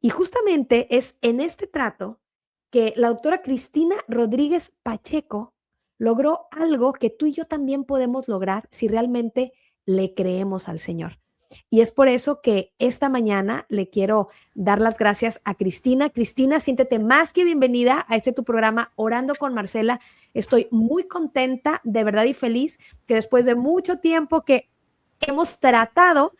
Y justamente es en este trato que la doctora Cristina Rodríguez Pacheco logró algo que tú y yo también podemos lograr si realmente le creemos al Señor. Y es por eso que esta mañana le quiero dar las gracias a Cristina. Cristina, siéntete más que bienvenida a este tu programa Orando con Marcela. Estoy muy contenta, de verdad y feliz, que después de mucho tiempo que hemos tratado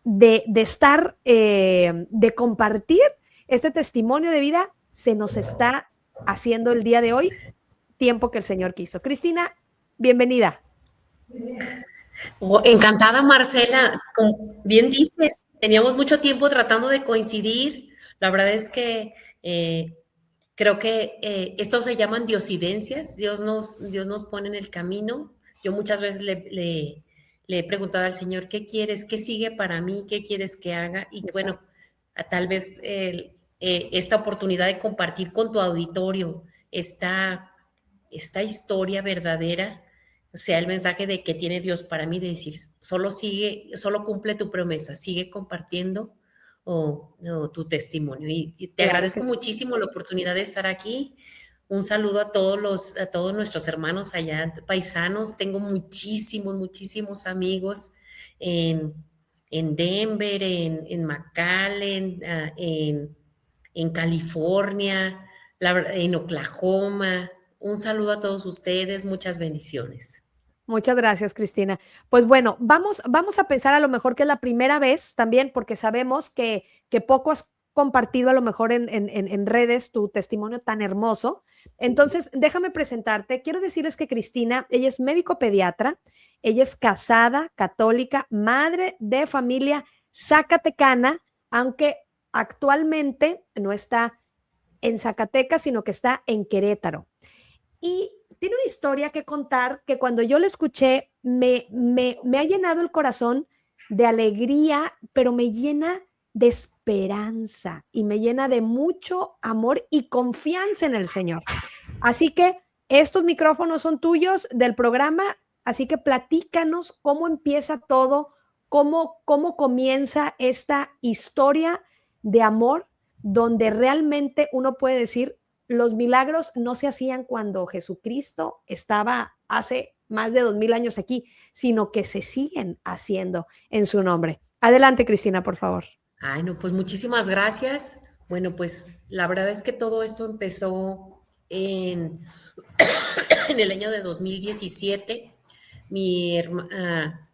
de estar, de compartir este testimonio de vida, se nos está haciendo el día de hoy, tiempo que el Señor quiso. Cristina, bienvenida. Oh, encantada, Marcela. Como bien dices, teníamos mucho tiempo tratando de coincidir. La verdad es que creo que estos se llaman diosidencias. Dios nos pone en el camino. Yo muchas veces le he preguntado al Señor, ¿qué quieres? ¿Qué sigue para mí? ¿Qué quieres que haga? Y bueno, Exacto. tal vez esta oportunidad de compartir con tu auditorio esta historia verdadera sea el mensaje de que tiene Dios para mí, de decir, solo sigue, solo cumple tu promesa, sigue compartiendo tu testimonio. Y te Claro que agradezco sí. muchísimo la oportunidad de estar aquí. Un saludo a todos nuestros hermanos allá, paisanos. Tengo muchísimos amigos en, en Denver, en McAllen, en California, en Oklahoma. Un saludo a todos ustedes, muchas bendiciones. Muchas gracias, Cristina. Pues bueno, vamos a pensar a lo mejor que es la primera vez también, porque sabemos que poco has compartido a lo mejor en redes tu testimonio tan hermoso. Entonces, déjame presentarte. Quiero decirles que Cristina, ella es médico pediatra, ella es casada, católica, madre de familia zacatecana, aunque actualmente no está en Zacatecas, sino que está en Querétaro. Y tiene una historia que contar que cuando yo la escuché me ha llenado el corazón de alegría, pero me llena de esperanza y me llena de mucho amor y confianza en el Señor. Así que estos micrófonos son tuyos del programa, así que platícanos cómo empieza todo, cómo comienza esta historia de amor donde realmente uno puede decir, los milagros no se hacían cuando Jesucristo estaba hace más de 2000 años aquí, sino que se siguen haciendo en su nombre. Adelante, Cristina, por favor. Ay, no, pues muchísimas gracias. Bueno, pues la verdad es que todo esto empezó en el año de 2017. Mi hermana,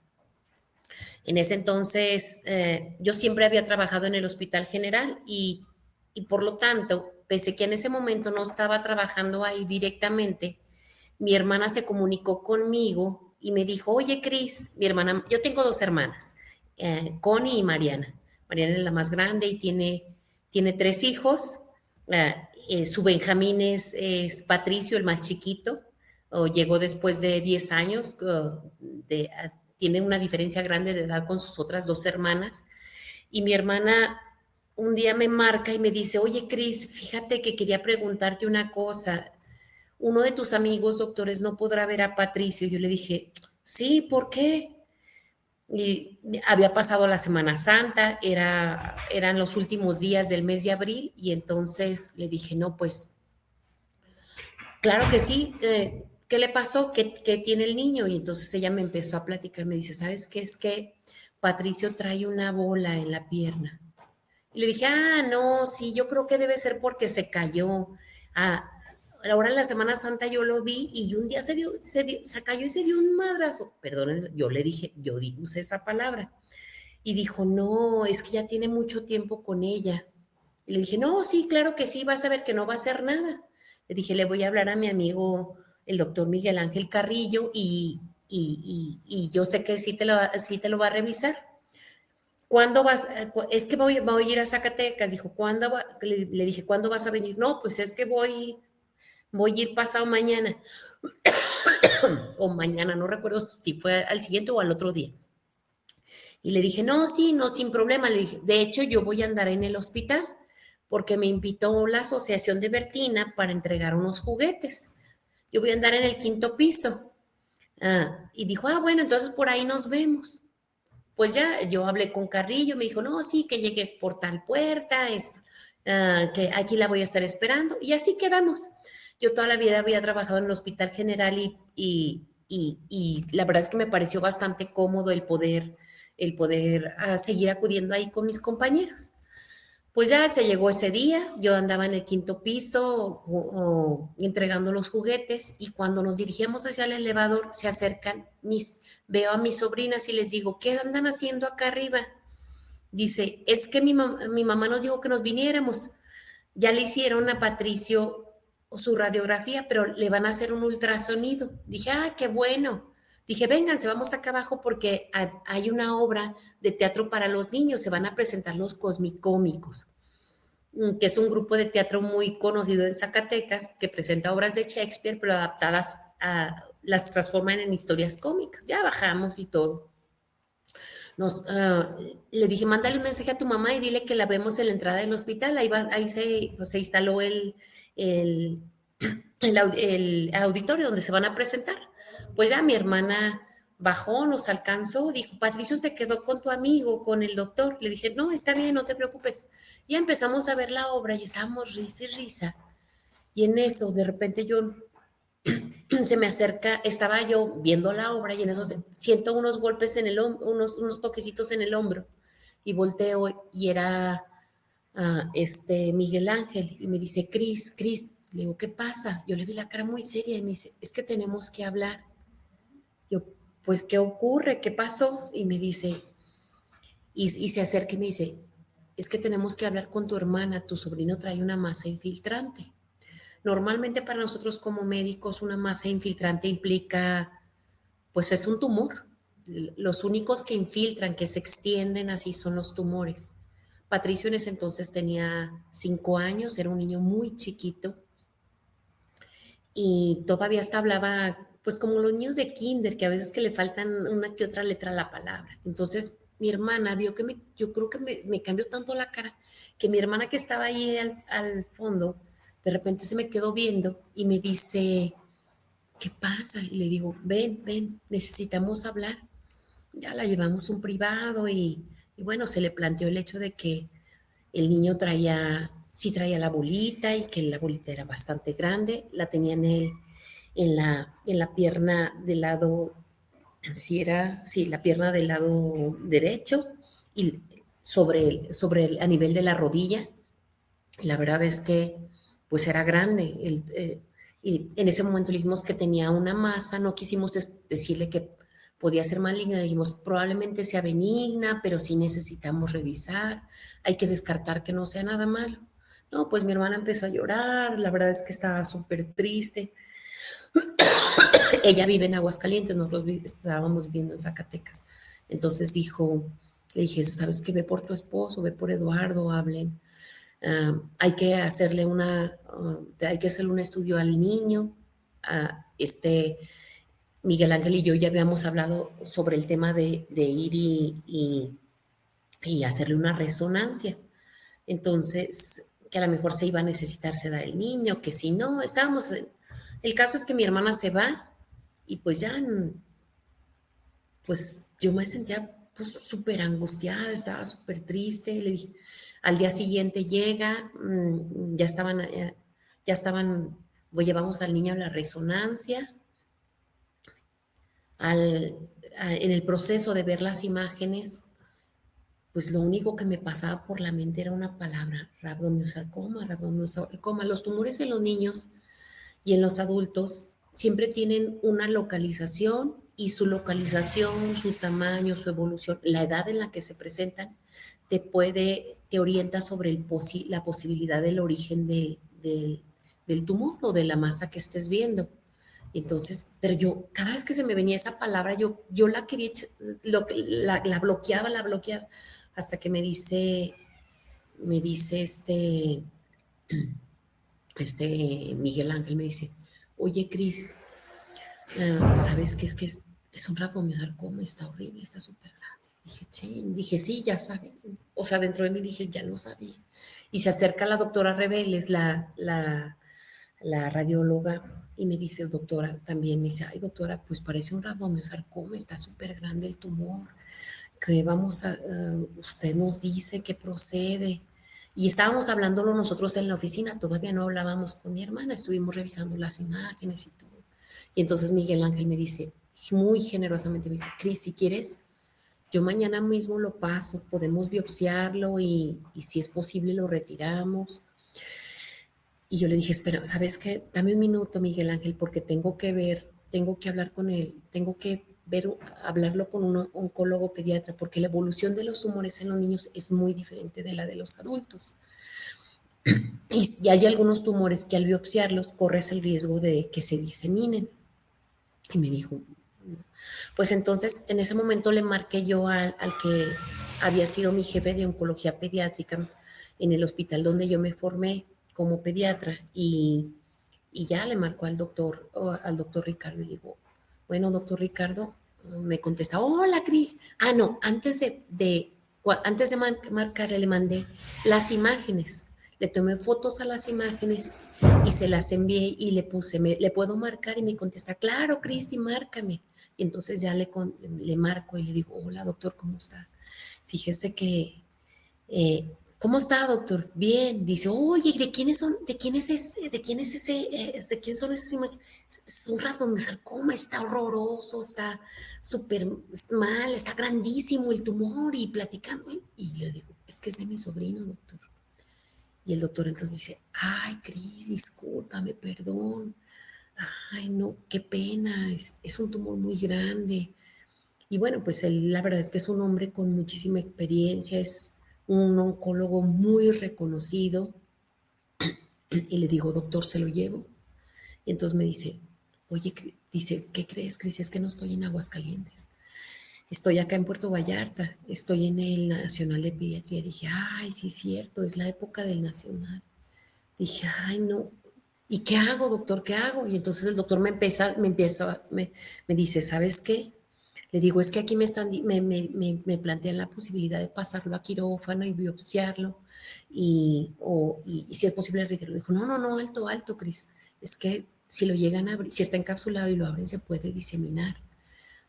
en ese entonces, yo siempre había trabajado en el Hospital General y por lo tanto, pese que en ese momento no estaba trabajando ahí directamente, mi hermana se comunicó conmigo y me dijo, oye, Cris, mi hermana, yo tengo dos hermanas, Connie y Mariana. Mariana es la más grande y tiene tres hijos. Su Benjamín es Patricio, el más chiquito, llegó después de 10 años, tiene una diferencia grande de edad con sus otras dos hermanas. Y mi hermana un día me marca y me dice, oye, Cris, fíjate que quería preguntarte una cosa. Uno de tus amigos doctores no podrá ver a Patricio. Yo le dije, sí, ¿por qué? Y había pasado la Semana Santa, eran los últimos días del mes de abril y entonces le dije, no, pues claro que sí, ¿qué le pasó? ¿Qué tiene el niño? Y entonces ella me empezó a platicar, me dice, ¿sabes qué? Es que Patricio trae una bola en la pierna. Y le dije, no, sí, yo creo que debe ser porque se cayó. Ah, ahora en la Semana Santa yo lo vi y un día se cayó y se dio un madrazo. Perdón, yo le dije, usé esa palabra. Y dijo, no, es que ya tiene mucho tiempo con ella. Y le dije, no, sí, claro que sí, vas a ver que no va a hacer nada. Le dije, le voy a hablar a mi amigo, el doctor Miguel Ángel Carrillo, y yo sé que sí te lo va a revisar. ¿Cuándo vas? Es que voy a ir a Zacatecas. Dijo, ¿cuándo va? Le dije, ¿cuándo vas a venir? No, pues es que voy a ir pasado mañana. O mañana, no recuerdo si fue al siguiente o al otro día. Y le dije, no, sí, no, sin problema. Le dije, de hecho, yo voy a andar en el hospital porque me invitó la Asociación de Bertina para entregar unos juguetes. Yo voy a andar en el quinto piso. Y dijo, bueno, entonces por ahí nos vemos. Pues ya yo hablé con Carrillo, me dijo, no, sí, que llegue por tal puerta, que aquí la voy a estar esperando, y así quedamos. Yo toda la vida había trabajado en el Hospital General y la verdad es que me pareció bastante cómodo el poder seguir acudiendo ahí con mis compañeros. Pues ya se llegó ese día, yo andaba en el quinto piso entregando los juguetes y cuando nos dirigíamos hacia el elevador se acercan veo a mis sobrinas y les digo, ¿qué andan haciendo acá arriba? Dice, es que mi mamá nos dijo que nos viniéramos. Ya le hicieron a Patricio su radiografía, pero le van a hacer un ultrasonido. Dije, ah, qué bueno. Dije, vénganse, vamos acá abajo porque hay una obra de teatro para los niños, se van a presentar los Cosmicómicos, que es un grupo de teatro muy conocido en Zacatecas que presenta obras de Shakespeare, pero adaptadas las transforman en historias cómicas. Ya bajamos y todo. Nos, le dije, mándale un mensaje a tu mamá y dile que la vemos en la entrada del hospital. Ahí se instaló el, el auditorio donde se van a presentar. Pues ya mi hermana bajó, nos alcanzó, dijo, Patricio se quedó con tu amigo, con el doctor. Le dije, no, está bien, no te preocupes. Ya empezamos a ver la obra y estábamos risa y risa. Y en eso, de repente se me acerca, estaba yo viendo la obra y en eso siento unos golpes en el hombro, unos toquecitos en el hombro y volteo y era Miguel Ángel y me dice, Cris, le digo, ¿qué pasa? Yo le vi la cara muy seria y me dice, es que tenemos que hablar. Yo, pues, ¿qué ocurre? ¿Qué pasó? Y me dice, y se acerca y me dice, es que tenemos que hablar con tu hermana, tu sobrino trae una masa infiltrante. Normalmente para nosotros como médicos una masa infiltrante implica, pues es un tumor. Los únicos que infiltran, que se extienden así son los tumores. Patricio en ese entonces tenía 5 años, era un niño muy chiquito y todavía hasta hablaba, pues como los niños de kinder, que a veces que le faltan una que otra letra a la palabra. Entonces mi hermana vio que yo creo que me cambió tanto la cara, que mi hermana que estaba ahí al fondo, de repente se me quedó viendo y me dice, ¿qué pasa? Y le digo, ven, necesitamos hablar. Ya la llevamos a un privado y bueno, se le planteó el hecho de que el niño sí traía la bolita y que la bolita era bastante grande, la tenía en la pierna del lado, sí, la pierna del lado derecho y a nivel de la rodilla. La verdad es que pues era grande. Y en ese momento le dijimos que tenía una masa, no quisimos decirle que podía ser maligna, dijimos probablemente sea benigna, pero sí necesitamos revisar, hay que descartar que no sea nada malo. No, pues mi hermana empezó a llorar, la verdad es que estaba súper triste. Ella vive en Aguascalientes, nosotros estábamos viviendo en Zacatecas. Entonces le dije, ¿sabes qué? Ve por tu esposo, ve por Eduardo, hablen. Hay que hacerle hay que hacerle un estudio al niño. Miguel Ángel y yo ya habíamos hablado sobre el tema de ir y hacerle una resonancia. Entonces, que a lo mejor se iba a necesitar sedar el niño, que si no, el caso es que mi hermana se va y pues ya, pues yo me sentía pues súper angustiada, estaba súper triste, le dije, al día siguiente llega, ya estaban, llevamos al niño a la resonancia, en el proceso de ver las imágenes, pues lo único que me pasaba por la mente era una palabra, rabdomiosarcoma, rabdomiosarcoma. Los tumores en los niños y en los adultos siempre tienen una localización y su localización, su tamaño, su evolución, la edad en la que se presentan, te orienta sobre la posibilidad del origen del tumor o de la masa que estés viendo. Entonces, pero yo, cada vez que se me venía esa palabra, yo la quería, la bloqueaba, hasta que me dice Miguel Ángel, me dice, oye, Cris, ¿sabes qué? Es un rabdomiosarcoma, está horrible, está súper grande. Dije, sí, ya sabía. O sea, dentro de mí dije, ya lo sabía. Y se acerca la doctora Rebeles, la radióloga, y me dice, doctora, también me dice, ay, doctora, pues parece un rabdomiosarcoma, está súper grande el tumor. que vamos a, usted nos dice que procede. Y estábamos hablándolo nosotros en la oficina, todavía no hablábamos con mi hermana, estuvimos revisando las imágenes y todo. Y entonces Miguel Ángel me dice, muy generosamente me dice, Cris, si quieres, yo mañana mismo lo paso, podemos biopsiarlo y si es posible lo retiramos. Y yo le dije, espera, ¿sabes qué? Dame un minuto, Miguel Ángel, porque tengo que ver, tengo que hablar con él, tengo que ver, hablarlo con un oncólogo pediatra, porque la evolución de los tumores en los niños es muy diferente de la de los adultos. Y hay algunos tumores que al biopsiarlos corres el riesgo de que se diseminen. Y me dijo, pues entonces en ese momento le marqué yo al que había sido mi jefe de oncología pediátrica en el hospital donde yo me formé como pediatra y ya le marcó al doctor Ricardo y le digo, bueno, doctor Ricardo, me contesta, hola, Cris. Ah, no, antes de marcarle le mandé las imágenes, le tomé fotos a las imágenes y se las envié y le puse, le puedo marcar y me contesta, claro, Cristi, márcame. Y entonces ya le marco y le digo, hola, doctor, ¿cómo está? Fíjese que ¿cómo está, doctor? Bien. Dice, oye, ¿de quiénes son? ¿De quién es ese? ¿De quién es ese? ¿De quién son esas imágenes? Es un rabdomiosarcoma, está horroroso, está súper mal, está grandísimo el tumor y platicando. Y le digo, es que es de mi sobrino, doctor. Y el doctor entonces dice, ay, Cris, discúlpame, perdón. Ay, no, qué pena, es un tumor muy grande. Y bueno, pues él, la verdad es que es un hombre con muchísima experiencia, es un oncólogo muy reconocido. Y le digo, doctor, ¿se lo llevo? Y entonces me dice, oye, dice, ¿qué crees, Cris? Es que no estoy en Aguascalientes. Estoy acá en Puerto Vallarta, estoy en el Nacional de Pediatría. Dije, ay, sí es cierto, es la época del Nacional. Dije, ay, no. ¿Y qué hago, doctor? ¿Qué hago? Y entonces el doctor me dice, ¿sabes qué? Le digo, es que aquí me plantean la posibilidad de pasarlo a quirófano y biopsiarlo y si es posible retirarlo. Dijo, no, no, no, alto, alto, Cris. Es que si lo llegan a abrir, si está encapsulado y lo abren, se puede diseminar.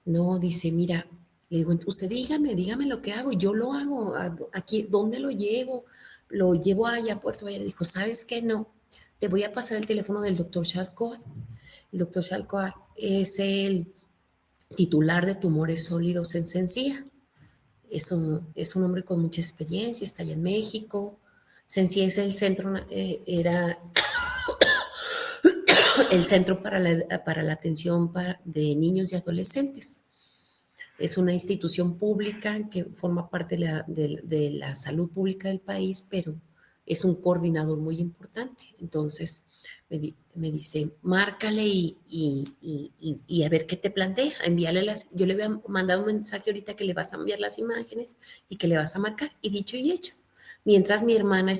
No, dice, mira, le digo, usted dígame lo que hago, yo lo hago. Aquí, ¿dónde lo llevo? Lo llevo allá a Puerto Vallarta. Dijo, ¿sabes qué? No, te voy a pasar el teléfono del doctor Shalcoat. El doctor Shalcoat es el titular de tumores sólidos en Sencilla. Es un hombre con mucha experiencia, está allá en México. Sencilla es el centro, era el centro para la atención de niños y adolescentes. Es una institución pública que forma parte de la salud pública del país, pero es un coordinador muy importante. Entonces me dice, márcale y a ver qué te plantea. Yo le voy a mandar un mensaje ahorita que le vas a enviar las imágenes y que le vas a marcar. Y dicho y hecho. Mientras mi hermana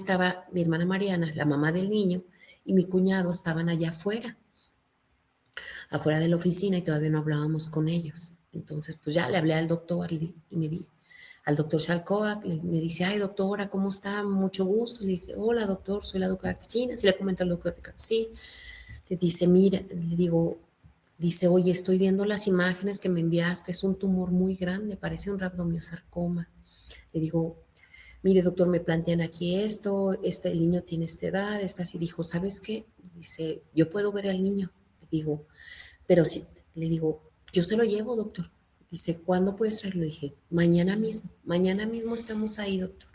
Mariana, la mamá del niño, y mi cuñado estaban allá afuera de la oficina y todavía no hablábamos con ellos. Entonces, pues ya le hablé al doctor al doctor Shalcoat, me dice, ay, doctora, ¿cómo está? Mucho gusto. Le dije, hola, doctor, soy la doctora Cristina. Sí, le comento al doctor Ricardo, sí. Le dice, mira, le digo, dice, oye, estoy viendo las imágenes que me enviaste, es un tumor muy grande, parece un rabdomiosarcoma. Le digo, mire, doctor, me plantean aquí esto, el niño tiene esta edad, esta así. Dijo, ¿sabes qué? Dice, yo puedo ver al niño. Le digo, pero sí, le digo, yo se lo llevo, doctor. Dice, ¿cuándo puedes traerlo? Le dije, mañana mismo estamos ahí, doctor.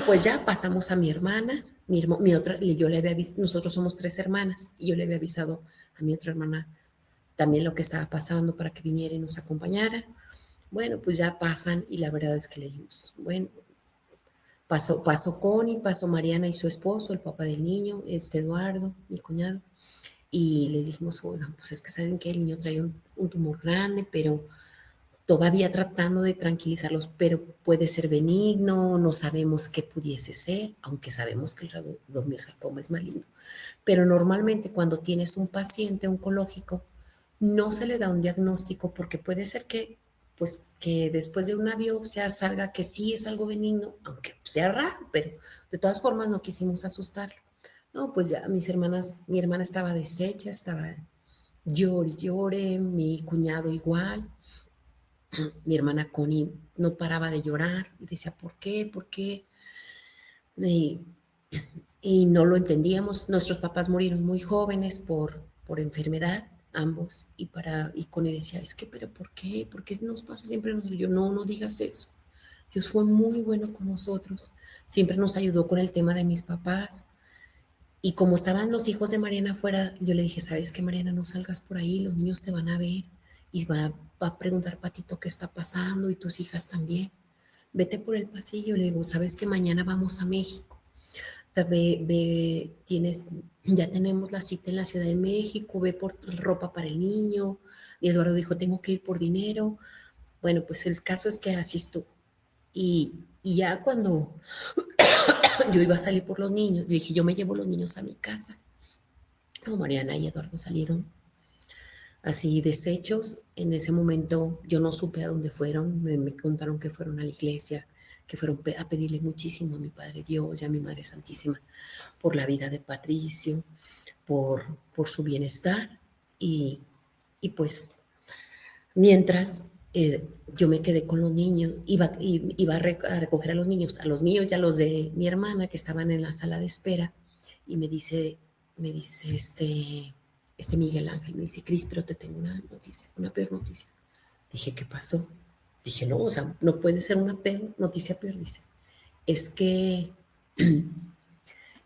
Pues ya pasamos a mi hermana, mi otra, yo le había nosotros somos 3 hermanas, y yo le había avisado a mi otra hermana también lo que estaba pasando para que viniera y nos acompañara. Bueno, pues ya pasan y la verdad es que le dijimos, bueno, pasó Connie, pasó Mariana y su esposo, el papá del niño, Eduardo, mi cuñado. Y les dijimos, oigan, pues es que saben que el niño trae un tumor grande, pero todavía tratando de tranquilizarlos, pero puede ser benigno, no sabemos qué pudiese ser, aunque sabemos que el rabdomiosarcoma es maligno. Pero normalmente cuando tienes un paciente oncológico, no se le da un diagnóstico porque puede ser que, pues, que después de una biopsia salga que sí es algo benigno, aunque sea raro, pero de todas formas no quisimos asustarlo. No, pues ya mi hermana estaba deshecha, estaba llore, mi cuñado igual. mi hermana Connie no paraba de llorar y decía, ¿por qué? ¿Por qué? Y, y no lo entendíamos. Nuestros papás murieron muy jóvenes por enfermedad, ambos, y Connie decía, es que, pero ¿por qué? ¿Por qué nos pasa siempre a nosotros? Yo, no, no digas eso. Dios fue muy bueno con nosotros, siempre nos ayudó con el tema de mis papás. Y como estaban los hijos de Mariana afuera, yo le dije, ¿sabes qué, Mariana? No salgas por ahí, los niños te van a ver y va a preguntar Patito qué está pasando y tus hijas también. Vete por el pasillo, le digo, ¿sabes que mañana vamos a México? Ya tenemos la cita en la Ciudad de México, ve por ropa para el niño. Y Eduardo dijo, tengo que ir por dinero. Bueno, pues el caso es que así estuvo. Y ya cuando yo iba a salir por los niños, yo dije, yo me llevo los niños a mi casa. No, Mariana y Eduardo salieron así deshechos. En ese momento yo no supe a dónde fueron, me contaron que fueron a la iglesia, que fueron a pedirle muchísimo a mi Padre Dios y a mi Madre Santísima por la vida de Patricio, por su bienestar. Y, y pues mientras yo me quedé con los niños, iba a recoger a los míos y a los de mi hermana que estaban en la sala de espera, y me dice Miguel Ángel, me dice, Cris, pero te tengo una noticia, una peor noticia. Dije, ¿qué pasó? Dije, no, o sea, no puede ser una noticia peor, dice. Es que,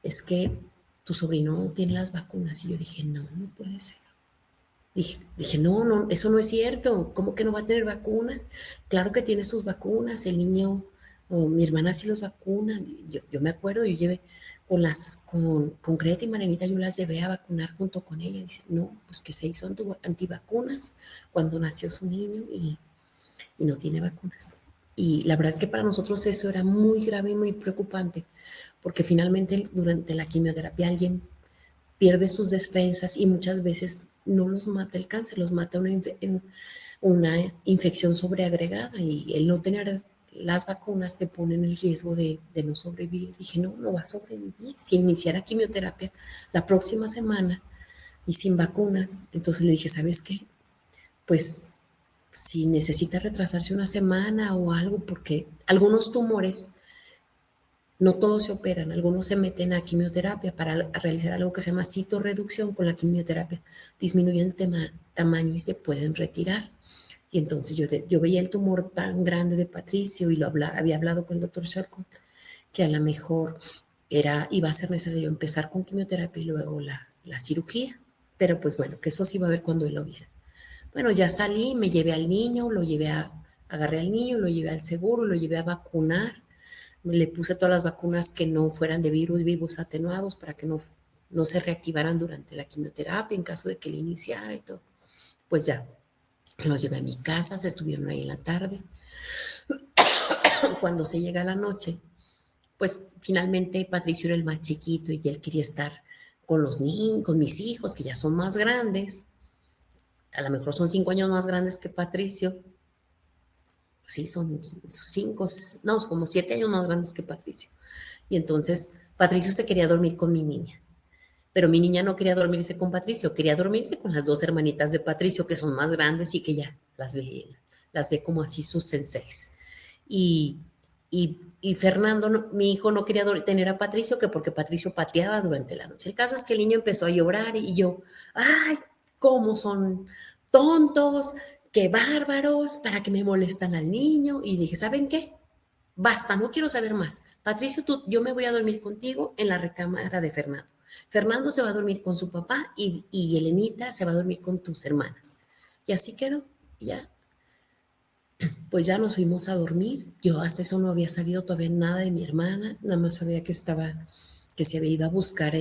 es que tu sobrino no tiene las vacunas. Y yo dije, no, no puede ser. Dije, no, no, eso no es cierto. ¿Cómo que no va a tener vacunas? Claro que tiene sus vacunas. El niño, mi hermana sí los vacuna. Yo me acuerdo, yo llevé con Greta y Marenita, yo las llevé a vacunar junto con ella. Dice, no, pues que se hizo antivacunas cuando nació su niño y no tiene vacunas. Y la verdad es que para nosotros eso era muy grave y muy preocupante, porque finalmente durante la quimioterapia alguien pierde sus defensas y muchas veces no los mata el cáncer, los mata una infección sobreagregada, y el no tener las vacunas te pone en el riesgo de no sobrevivir. Dije, no, no va a sobrevivir. Si iniciara quimioterapia la próxima semana y sin vacunas, entonces le dije, ¿sabes qué? Pues si necesita retrasarse una semana o algo, porque algunos tumores no todos se operan, algunos se meten a quimioterapia para realizar algo que se llama citorreducción. Con la quimioterapia disminuyen el tamaño y se pueden retirar. Y entonces yo veía el tumor tan grande de Patricio y había hablado con el doctor Charcot, que a lo mejor iba a ser necesario empezar con quimioterapia y luego la cirugía. Pero pues bueno, que eso sí va a ver cuando él lo viera. Bueno, ya salí, me llevé al niño, agarré al niño, lo llevé al seguro, lo llevé a vacunar. Le puse todas las vacunas que no fueran de virus vivos atenuados para que no se reactivaran durante la quimioterapia en caso de que le iniciara y todo. Pues ya, los llevé a mi casa, se estuvieron ahí en la tarde. Cuando se llega la noche, pues finalmente Patricio era el más chiquito y él quería estar con los niños, con mis hijos, que ya son más grandes. A lo mejor son 5 años más grandes que Patricio. Sí, son 5, no, como 7 años más grandes que Patricio. Y entonces Patricio se quería dormir con mi niña, pero mi niña no quería dormirse con Patricio, quería dormirse con las 2 hermanitas de Patricio, que son más grandes y que ya las ve como así sus senseis. Y Fernando, mi hijo, no quería tener a Patricio, que porque Patricio pateaba durante la noche. El caso es que el niño empezó a llorar y yo, ay, cómo son tontos, qué bárbaros, para que me molestan al niño. Y dije, ¿saben qué? Basta, no quiero saber más. Patricio, yo me voy a dormir contigo en la recámara de Fernando. Fernando se va a dormir con su papá y Elenita se va a dormir con tus hermanas. Y así quedó. Ya, pues ya nos fuimos a dormir. Yo hasta eso no había sabido todavía nada de mi hermana, nada más sabía que se había ido a buscar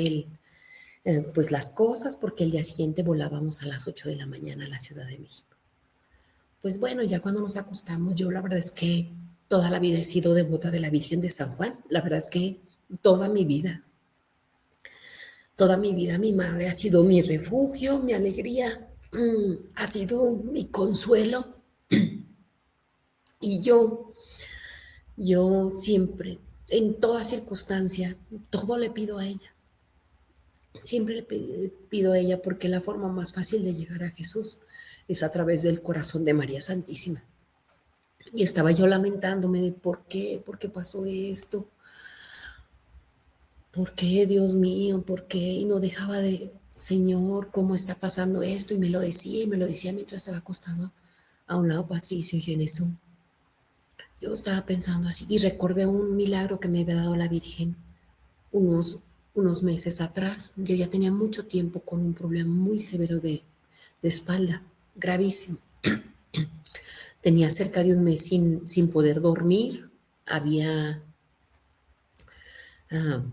pues las cosas, porque el día siguiente volábamos a las 8 de la mañana a la Ciudad de México. Pues bueno, ya cuando nos acostamos, yo la verdad es que toda la vida he sido devota de la Virgen de San Juan. La verdad es que toda mi vida mi madre ha sido mi refugio, mi alegría, ha sido mi consuelo. Y yo siempre, en toda circunstancia, todo le pido a ella. Siempre le pido a ella, porque la forma más fácil de llegar a Jesús es a través del corazón de María Santísima. Y estaba yo lamentándome de por qué pasó esto, por qué, Dios mío, por qué, y no dejaba de, Señor, ¿cómo está pasando esto? Y me lo decía mientras estaba acostado a un lado Patricio, y en eso yo estaba pensando así, y recordé un milagro que me había dado la Virgen unos, unos meses atrás. Yo ya tenía mucho tiempo con un problema muy severo de espalda, gravísimo. Tenía cerca de un mes sin poder dormir, había,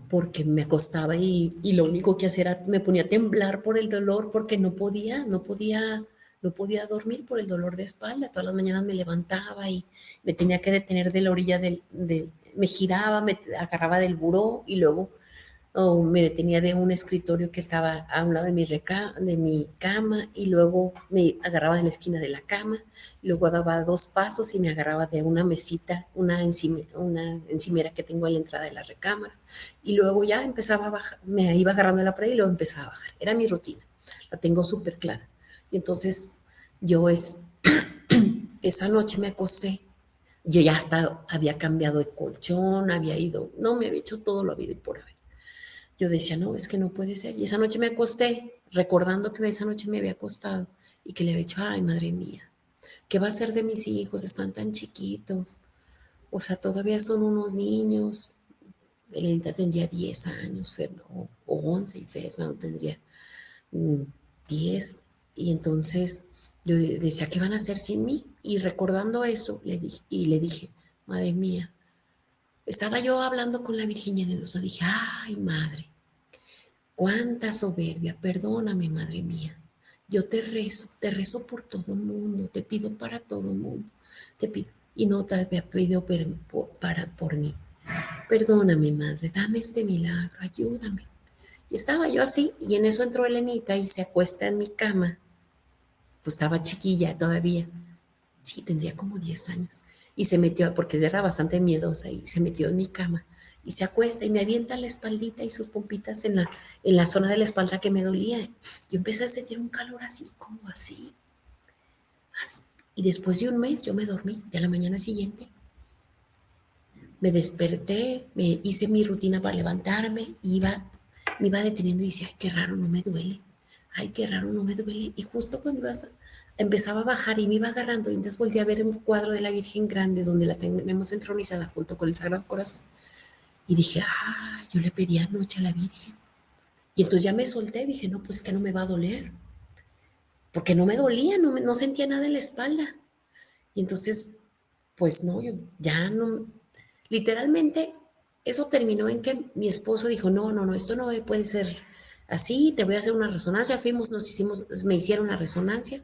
porque me acostaba y lo único que hacía era, me ponía a temblar por el dolor porque no podía dormir por el dolor de espalda. Todas las mañanas me levantaba y me tenía que detener de la orilla me giraba, me agarraba del buró y luego o me detenía de un escritorio que estaba a un lado de mi cama y luego me agarraba de la esquina de la cama, y luego daba 2 pasos y me agarraba de una mesita, una encimera que tengo en la entrada de la recámara, y luego ya empezaba a bajar, me iba agarrando la pared y luego empezaba a bajar. Era mi rutina, la tengo súper clara. Y entonces yo esa noche me acosté, yo ya hasta había cambiado de colchón, había ido, no me había hecho todo lo habido y por haber. Yo decía, no, es que no puede ser. Y esa noche me acosté, recordando que esa noche me había acostado y que le había dicho, ay, madre mía, ¿qué va a ser de mis hijos? Están tan chiquitos. O sea, todavía son unos niños. Elenita tendría 10 años, o 11, y Fernando tendría mm, 10. Y entonces yo decía, ¿qué van a hacer sin mí? Y recordando eso, le dije, madre mía, estaba yo hablando con la Virginia de Dios, dije, ay, madre, cuánta soberbia, perdóname, madre mía. Yo te rezo por todo el mundo, te pido para todo el mundo, te pido, y no te había pedido por mí. Perdóname, madre, dame este milagro, ayúdame. Y estaba yo así, y en eso entró Elenita y se acuesta en mi cama, pues estaba chiquilla todavía, sí, tendría como 10 años, y se metió, porque era bastante miedosa, y se metió en mi cama, y se acuesta y me avienta la espaldita y sus pompitas en la zona de la espalda que me dolía. Yo empecé a sentir un calor así, como así, así. Y después de un mes yo me dormí, y a la mañana siguiente me desperté, me hice mi rutina para levantarme, me iba deteniendo y decía, ay, qué raro, no me duele, ay, qué raro, no me duele. Y justo cuando empezaba a bajar y me iba agarrando, y entonces volteé a ver un cuadro de la Virgen Grande donde la tenemos entronizada junto con el Sagrado Corazón. Y dije, ah, yo le pedí anoche a la Virgen. Y entonces ya me solté, dije, no, pues que no me va a doler, porque no me dolía, no sentía nada en la espalda. Y entonces, pues no, yo ya no, literalmente, eso terminó en que mi esposo dijo, no, no, no, esto no puede ser así, te voy a hacer una resonancia. Fuimos, me hicieron la resonancia.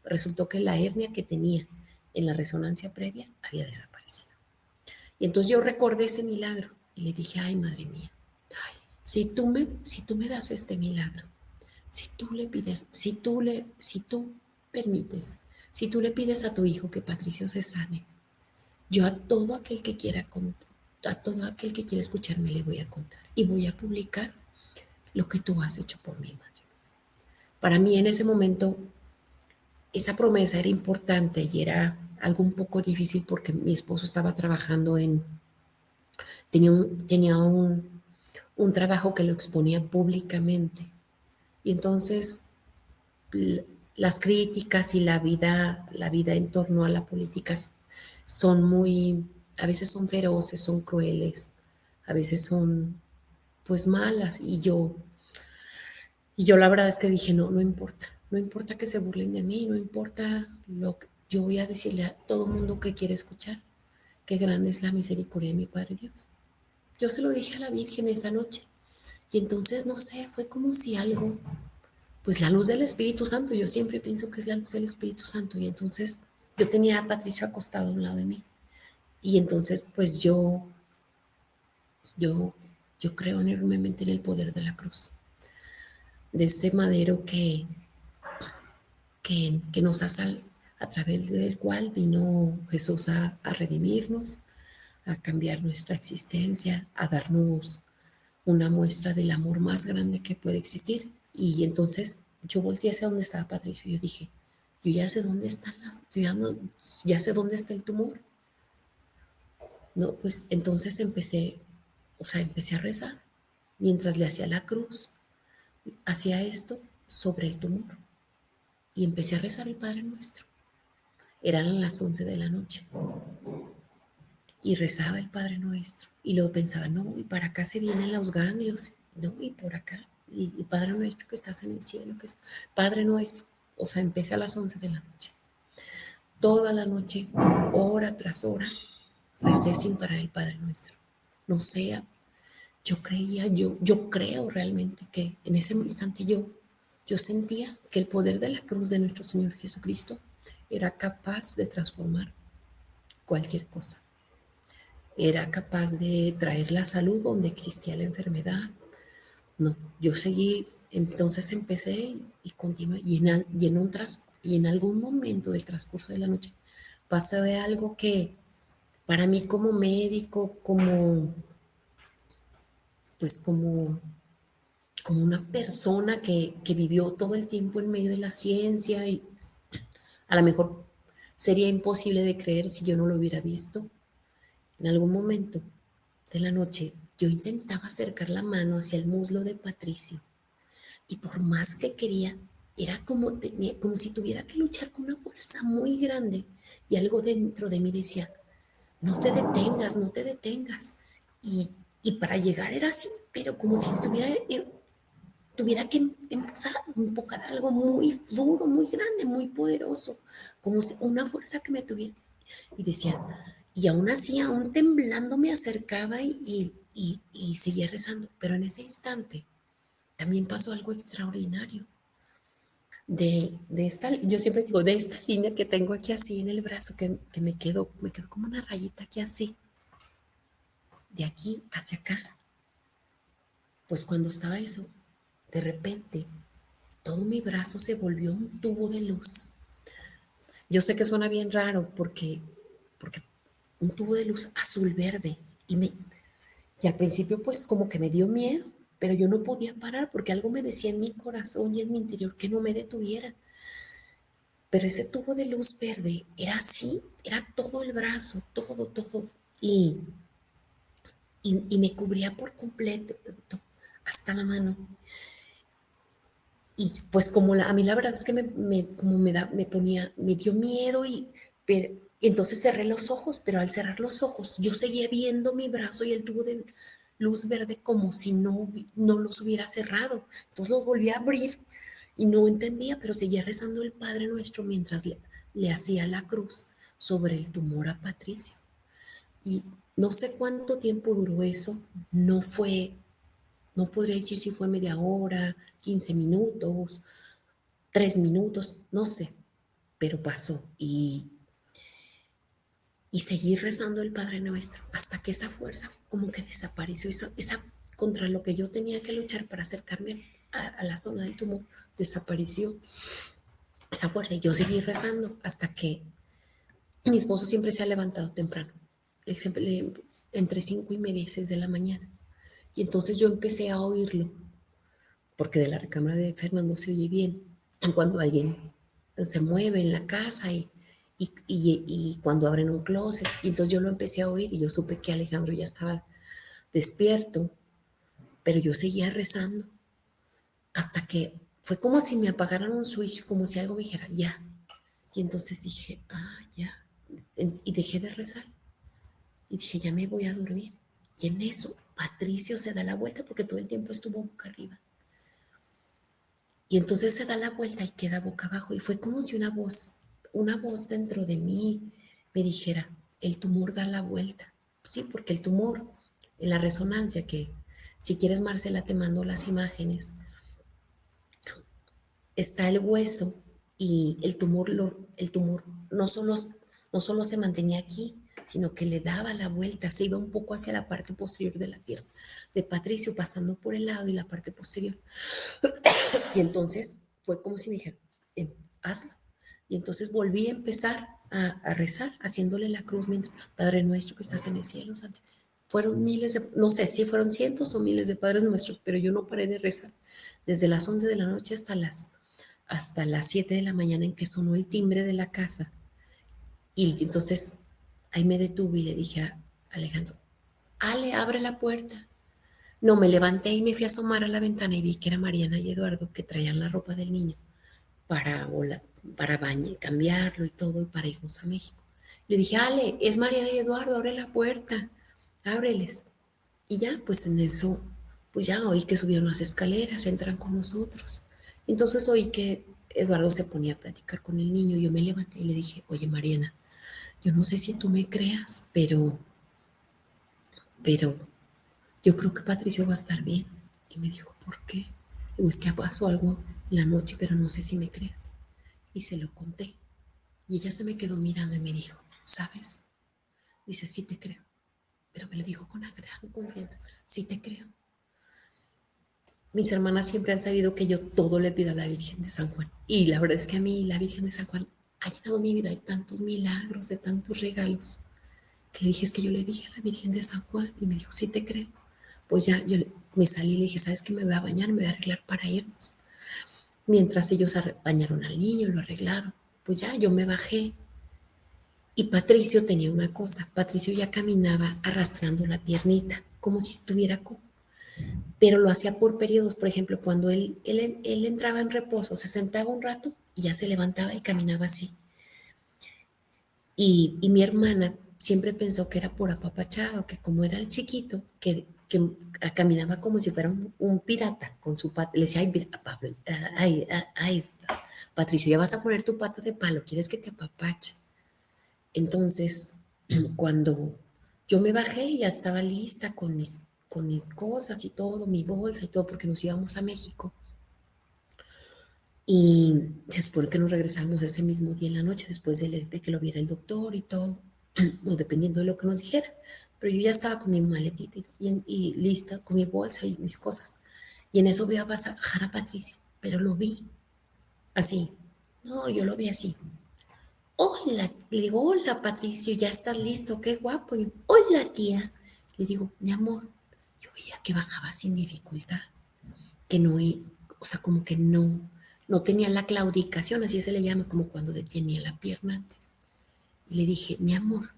Resultó que la hernia que tenía en la resonancia previa había desaparecido. Y entonces yo recordé ese milagro y le dije, ay, madre mía, si tú me das este milagro, si tú le pides, si tú permites, si tú le pides a tu hijo que Patricio se sane, yo a todo aquel que quiera contar, a todo aquel que quiera escucharme le voy a contar y voy a publicar lo que tú has hecho por mi madre. Para mí en ese momento esa promesa era importante y era algo un poco difícil porque mi esposo estaba trabajando tenía un trabajo que lo exponía públicamente. Y entonces las críticas y la vida en torno a la política son a veces son feroces, son crueles, a veces son pues malas. Y yo la verdad es que dije, no, no importa, no importa que se burlen de mí, no importa lo que yo voy a decirle a todo mundo que quiere escuchar, qué grande es la misericordia de mi Padre Dios. Yo se lo dije a la Virgen esa noche. Y entonces, no sé, fue como si algo, pues la luz del Espíritu Santo, yo siempre pienso que es la luz del Espíritu Santo. Y entonces yo tenía a Patricio acostado a un lado de mí. Y entonces, pues yo, yo creo enormemente en el poder de la cruz, de ese madero que nos ha a través del cual vino Jesús a redimirnos, a cambiar nuestra existencia, a darnos una muestra del amor más grande que puede existir. Y entonces yo volteé hacia donde estaba Patricio y yo dije, yo ya sé dónde están ya sé dónde está el tumor. No, pues entonces empecé a rezar mientras le hacía la cruz, hacía esto sobre el tumor y empecé a rezar el Padre Nuestro. Eran las 11 de la noche y rezaba el Padre Nuestro y luego pensaba, no, y para acá se vienen los ganglios, no, y por acá, y Padre Nuestro que estás en el cielo, que es Padre Nuestro. O sea, empecé a las 11 de la noche. Toda la noche, hora tras hora, recé sin parar el Padre Nuestro. No sé, yo creo realmente que en ese instante yo sentía que el poder de la cruz de nuestro Señor Jesucristo era capaz de transformar cualquier cosa. Era capaz de traer la salud donde existía la enfermedad. No, yo seguí, entonces empecé y continué, y en algún momento del transcurso de la noche pasó de algo que para mí como médico, pues como una persona que vivió todo el tiempo en medio de la ciencia y a lo mejor sería imposible de creer si yo no lo hubiera visto. En algún momento de la noche yo intentaba acercar la mano hacia el muslo de Patricio y por más que quería, era como si tuviera que luchar con una fuerza muy grande y algo dentro de mí decía, no te detengas, no te detengas. Y, y para llegar era así, pero como si tuviera que empujar algo muy duro, muy grande, muy poderoso, como una fuerza que me tuviera. Y decía, y aún así, aún temblando me acercaba y seguía rezando, pero en ese instante también pasó algo extraordinario. Yo siempre digo, de esta línea que tengo aquí así en el brazo, que me quedó como una rayita aquí así, de aquí hacia acá. Pues cuando estaba eso, de repente, todo mi brazo se volvió un tubo de luz. Yo sé que suena bien raro porque un tubo de luz azul verde y al principio pues como que me dio miedo, pero yo no podía parar porque algo me decía en mi corazón y en mi interior que no me detuviera. Pero ese tubo de luz verde era así, era todo el brazo, todo, y, y me cubría por completo hasta la mano. Y pues a mí la verdad es que me dio miedo y entonces cerré los ojos, pero al cerrar los ojos yo seguía viendo mi brazo y el tubo de luz verde como si no los hubiera cerrado. Entonces los volví a abrir y no entendía, pero seguía rezando el Padre Nuestro mientras le hacía la cruz sobre el tumor a Patricia. Y no sé cuánto tiempo duró eso, no podría decir si fue media hora, 15 minutos, 3 minutos, no sé, pero pasó y seguí rezando el Padre Nuestro hasta que esa fuerza como que desapareció, esa contra lo que yo tenía que luchar para acercarme a la zona del tumor, desapareció esa fuerza y yo seguí rezando hasta que mi esposo siempre se ha levantado temprano, él siempre entre 5:30 y 6 de la mañana y entonces yo empecé a oírlo porque de la recámara de Fernando se oye bien cuando alguien se mueve en la casa y cuando abren un closet. Y entonces yo lo empecé a oír y yo supe que Alejandro ya estaba despierto, pero yo seguía rezando hasta que fue como si me apagaran un switch, como si algo me dijera, ya. Y entonces dije, ya. Y dejé de rezar. Y dije, ya me voy a dormir. Y en eso, Patricio se da la vuelta porque todo el tiempo estuvo boca arriba. Y entonces se da la vuelta y queda boca abajo. Y fue como si una voz dentro de mí me dijera, el tumor da la vuelta. Sí, porque el tumor, en la resonancia, que si quieres, Marcela, te mando las imágenes, está el hueso y el tumor no solo se mantenía aquí, sino que le daba la vuelta, se iba un poco hacia la parte posterior de la pierna de Patricio, pasando por el lado y la parte posterior. Y entonces fue como si me dijeran, hazlo. Y entonces volví a empezar a rezar, haciéndole la cruz mientras, Padre Nuestro que estás en el cielo, Santo. Fueron miles no sé si fueron cientos o miles de Padres Nuestros, pero yo no paré de rezar desde las 11 de la noche hasta las 7 de la mañana en que sonó el timbre de la casa. Y entonces ahí me detuve y le dije Alejandro, Ale, abre la puerta. No, me levanté y me fui a asomar a la ventana y vi que era Mariana y Eduardo que traían la ropa del niño para, para cambiarlo y todo y para irnos a México. Le dije, Ale, es Mariana y Eduardo, abre la puerta, ábreles. Y ya, pues en eso, pues ya oí que subieron las escaleras, entran con nosotros. Entonces oí que Eduardo se ponía a platicar con el niño. Yo me levanté y le dije, oye Mariana, yo no sé si tú me creas, pero yo creo que Patricio va a estar bien. Y me dijo, ¿por qué? Digo, es que pasó algo en la noche, pero no sé si me creas. Y se lo conté. Y ella se me quedó mirando y me dijo, ¿sabes? Dice, sí te creo. Pero me lo dijo con una gran confianza, sí te creo. Mis hermanas siempre han sabido que yo todo le pido a la Virgen de San Juan. Y la verdad es que a mí la Virgen de San Juan ha llenado mi vida de tantos milagros, de tantos regalos, que le dije, es que yo le dije a la Virgen de San Juan y me dijo, sí te creo. Pues ya yo me salí y le dije, ¿sabes qué? Me voy a bañar, me voy a arreglar para irnos. Mientras ellos bañaron al niño, lo arreglaron, pues ya yo me bajé. Y Patricio tenía una cosa, Patricio ya caminaba arrastrando la piernita, como si estuviera pero lo hacía por periodos. Por ejemplo, cuando él entraba en reposo, se sentaba un rato y ya se levantaba y caminaba así. Y mi hermana siempre pensó que era por apapachado, que como era el chiquito, que caminaba como si fuera un pirata con su pata. Le decía, ay, Pablo, ay, Patricio, ya vas a poner tu pata de palo, ¿quieres que te apapache? Entonces, cuando yo me bajé, ya estaba lista con mis cosas y todo, mi bolsa y todo, porque nos íbamos a México. Y se supone que nos regresamos ese mismo día en la noche, después de que lo viera el doctor y todo, o dependiendo de lo que nos dijera. Pero yo ya estaba con mi maletita y lista, con mi bolsa y mis cosas. Y en eso veo a bajar a Patricio, pero lo vi así. No, yo lo vi así. Hola, le digo, hola Patricio, ya estás listo, qué guapo. Y, hola tía. Le digo, mi amor, yo veía que bajaba sin dificultad, que no, o sea, como que no tenía la claudicación, así se le llama, como cuando detenía la pierna antes. Y le dije, mi amor,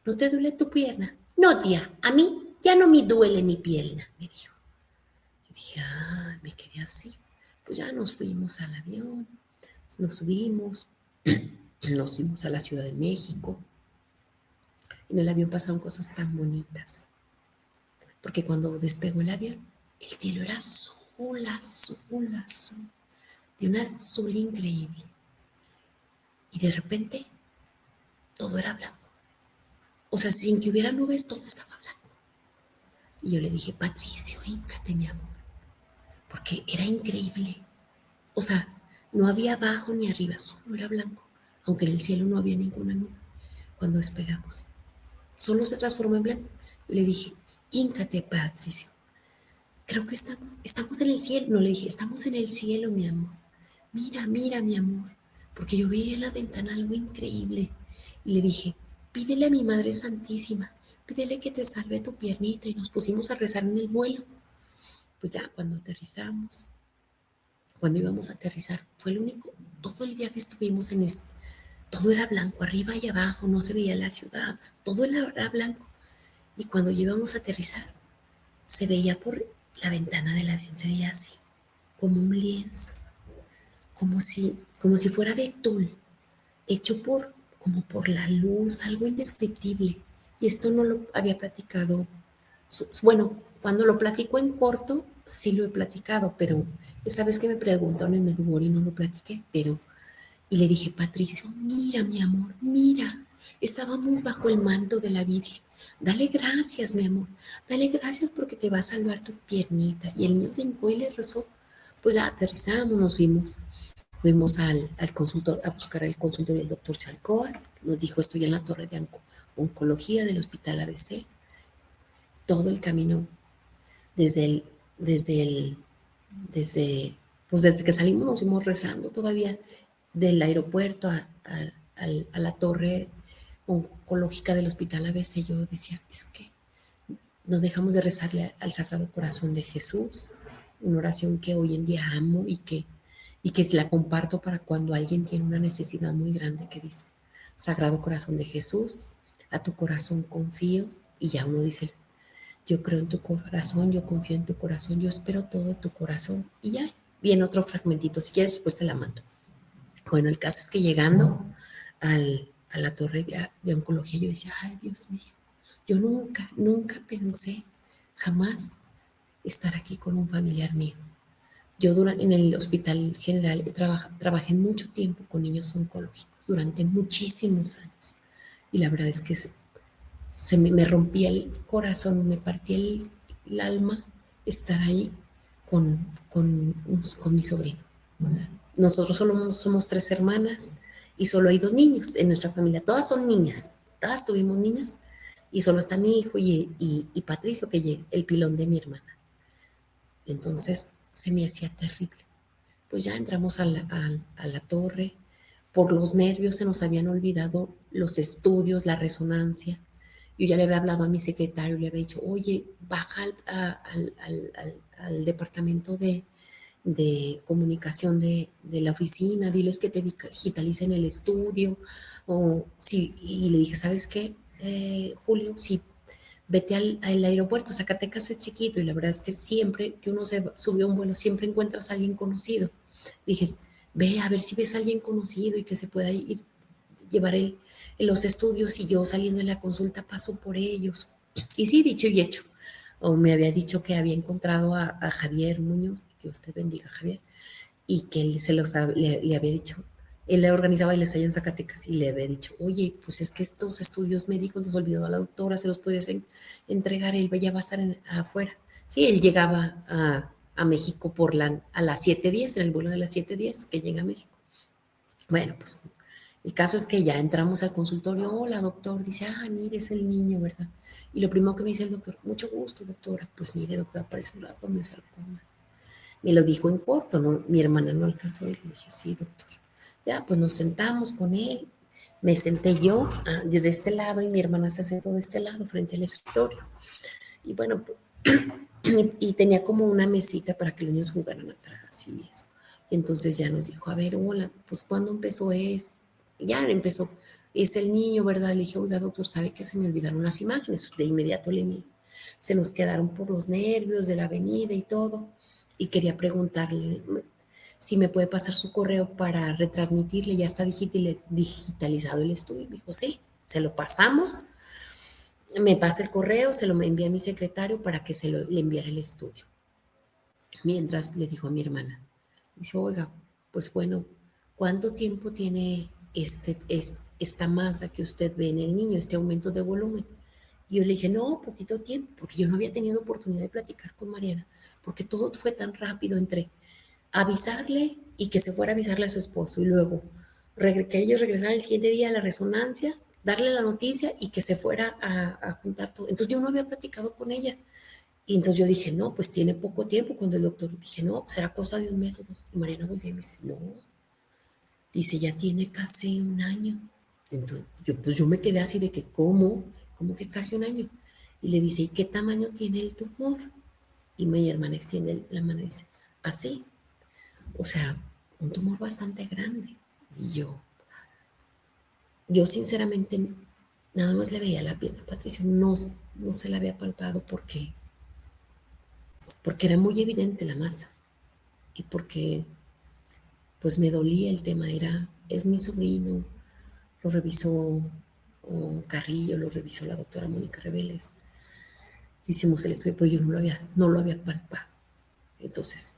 ¿no te duele tu pierna? No, tía, a mí ya no me duele mi pierna, me dijo. Y dije, me quedé así. Pues ya nos fuimos al avión, nos subimos, nos fuimos a la Ciudad de México. En el avión pasaron cosas tan bonitas, porque cuando despegó el avión, el cielo era azul, azul, azul, de un azul increíble. Y de repente, todo era blanco. O sea, sin que hubiera nubes, todo estaba blanco. Y yo le dije, Patricio, híncate, mi amor, porque era increíble. O sea, no había abajo ni arriba, solo era blanco, aunque en el cielo no había ninguna nube. Cuando despegamos, solo se transformó en blanco. Yo le dije, híncate, Patricio, creo que estamos en el cielo. No, le dije, estamos en el cielo, mi amor. Mira, mira, mi amor. Porque yo veía en la ventana algo increíble. Y le dije, pídele a mi Madre Santísima, pídele que te salve tu piernita. Y nos pusimos a rezar en el vuelo. Pues ya cuando aterrizamos, cuando íbamos a aterrizar, fue el único, todo el viaje estuvimos en este, todo era blanco, arriba y abajo, no se veía la ciudad, todo era blanco. Y cuando íbamos a aterrizar, se veía por la ventana del avión, se veía así, como un lienzo, como si fuera de tul, hecho como por la luz, algo indescriptible. Y esto no lo había platicado, bueno, cuando lo platico en corto, sí lo he platicado, pero esa vez que me preguntaron en Medjugorje no lo platiqué, y le dije, Patricio, mira, mi amor, mira, estábamos bajo el manto de la Virgen. Dale gracias, mi amor, dale gracias porque te va a salvar tu piernita. Y el niño se hincó y le rezó. Pues ya aterrizamos, nos fuimos al consultor, a buscar el consultorio del doctor Chalcoa, nos dijo, estoy en la torre de oncología del hospital ABC. Todo el camino desde el, desde el, desde que salimos nos fuimos rezando todavía del aeropuerto a la torre oncológica del hospital ABC. Yo decía, es que no dejamos de rezarle al Sagrado Corazón de Jesús, una oración que hoy en día amo y que la comparto para cuando alguien tiene una necesidad muy grande, que dice, Sagrado Corazón de Jesús, a tu corazón confío, Y ya uno dice, yo creo en tu corazón, yo confío en tu corazón, yo espero todo de tu corazón. Y ya viene otro fragmentito, si quieres después te la mando. Bueno, el caso es que llegando a la torre de oncología, yo decía, ay, Dios mío, yo nunca pensé jamás estar aquí con un familiar mío. Yo en el Hospital General trabajé mucho tiempo con niños oncológicos, durante muchísimos años. Y la verdad es que me rompía el corazón, me partía el alma estar ahí con mi sobrino. Nosotros solo somos 3 hermanas y solo hay 2 niños en nuestra familia. Todas son niñas, todas tuvimos niñas y solo está mi hijo y Patricio, que es el pilón de mi hermana. Entonces se me hacía terrible. Pues ya entramos a la torre. Por los nervios se nos habían olvidado los estudios, la resonancia. Yo ya le había hablado a mi secretario, le había dicho, oye, baja al departamento de comunicación de la oficina, diles que te digitalicen el estudio. O, sí, y le dije, ¿sabes qué, Julio? Sí, vete al aeropuerto, Zacatecas es chiquito y la verdad es que siempre que uno se sube a un vuelo, siempre encuentras a alguien conocido. Dije, ve a ver si ves a alguien conocido y que se pueda ir, llevar los estudios y yo saliendo de la consulta paso por ellos. Y sí, dicho y hecho. O me había dicho que había encontrado a Javier Muñoz, Dios te bendiga, Javier, y que él le había dicho, él le organizaba y les allá en Zacatecas y le había dicho, oye, pues es que estos estudios médicos los olvidó a la doctora, se los podrías entregar, él ya va a estar afuera. Sí, él llegaba a México a las 7:10, en el vuelo de las 7:10 que llega a México. Bueno, pues el caso es que ya entramos al consultorio, hola doctor, dice, mire, es el niño, ¿verdad? Y lo primero que me dice el doctor, mucho gusto doctora, pues mire doctora, parece un lado de sarcoma. Me lo dijo en corto, ¿no? Mi hermana no alcanzó y le dije, sí doctor. Ya, pues nos sentamos con él, me senté yo de este lado y mi hermana se sentó de este lado frente al escritorio. Y bueno, y tenía como una mesita para que los niños jugaran atrás y eso. Y entonces ya nos dijo, a ver, hola, pues ¿cuándo empezó esto? Ya empezó, es el niño, ¿verdad? Le dije, oiga, doctor, ¿sabe que se me olvidaron las imágenes? De inmediato se nos quedaron por los nervios de la avenida y todo. Y quería preguntarle si me puede pasar su correo para retransmitirle, ya está digitalizado el estudio. Me dijo, sí, se lo pasamos, me pasa el correo, se lo envía a mi secretario para que le enviara el estudio. Mientras le dijo a mi hermana, dice, oiga, pues bueno, ¿cuánto tiempo tiene esta masa que usted ve en el niño, este aumento de volumen? Y yo le dije, no, poquito tiempo, porque yo no había tenido oportunidad de platicar con Mariana, porque todo fue tan rápido entre avisarle y que se fuera a avisarle a su esposo y luego que ellos regresaran el siguiente día a la resonancia, darle la noticia y que se fuera a juntar todo. Entonces yo no había platicado con ella. Y entonces yo dije, no, pues tiene poco tiempo. Cuando el doctor dije, no, pues será cosa de 1 mes o 2. Y Mariana voltea y me dice, no, dice, ya tiene casi 1 año. Entonces yo me quedé así de que, ¿cómo? ¿Cómo que casi 1 año? Y le dice, ¿y qué tamaño tiene el tumor? Y mi hermana extiende la mano y dice, así. O sea, un tumor bastante grande. Y yo sinceramente nada más le veía la pierna a Patricio, no se la había palpado porque era muy evidente la masa y porque pues me dolía el tema, es mi sobrino, lo revisó Carrillo, lo revisó la doctora Mónica Reveles, hicimos el estudio, pero yo no lo había palpado. Entonces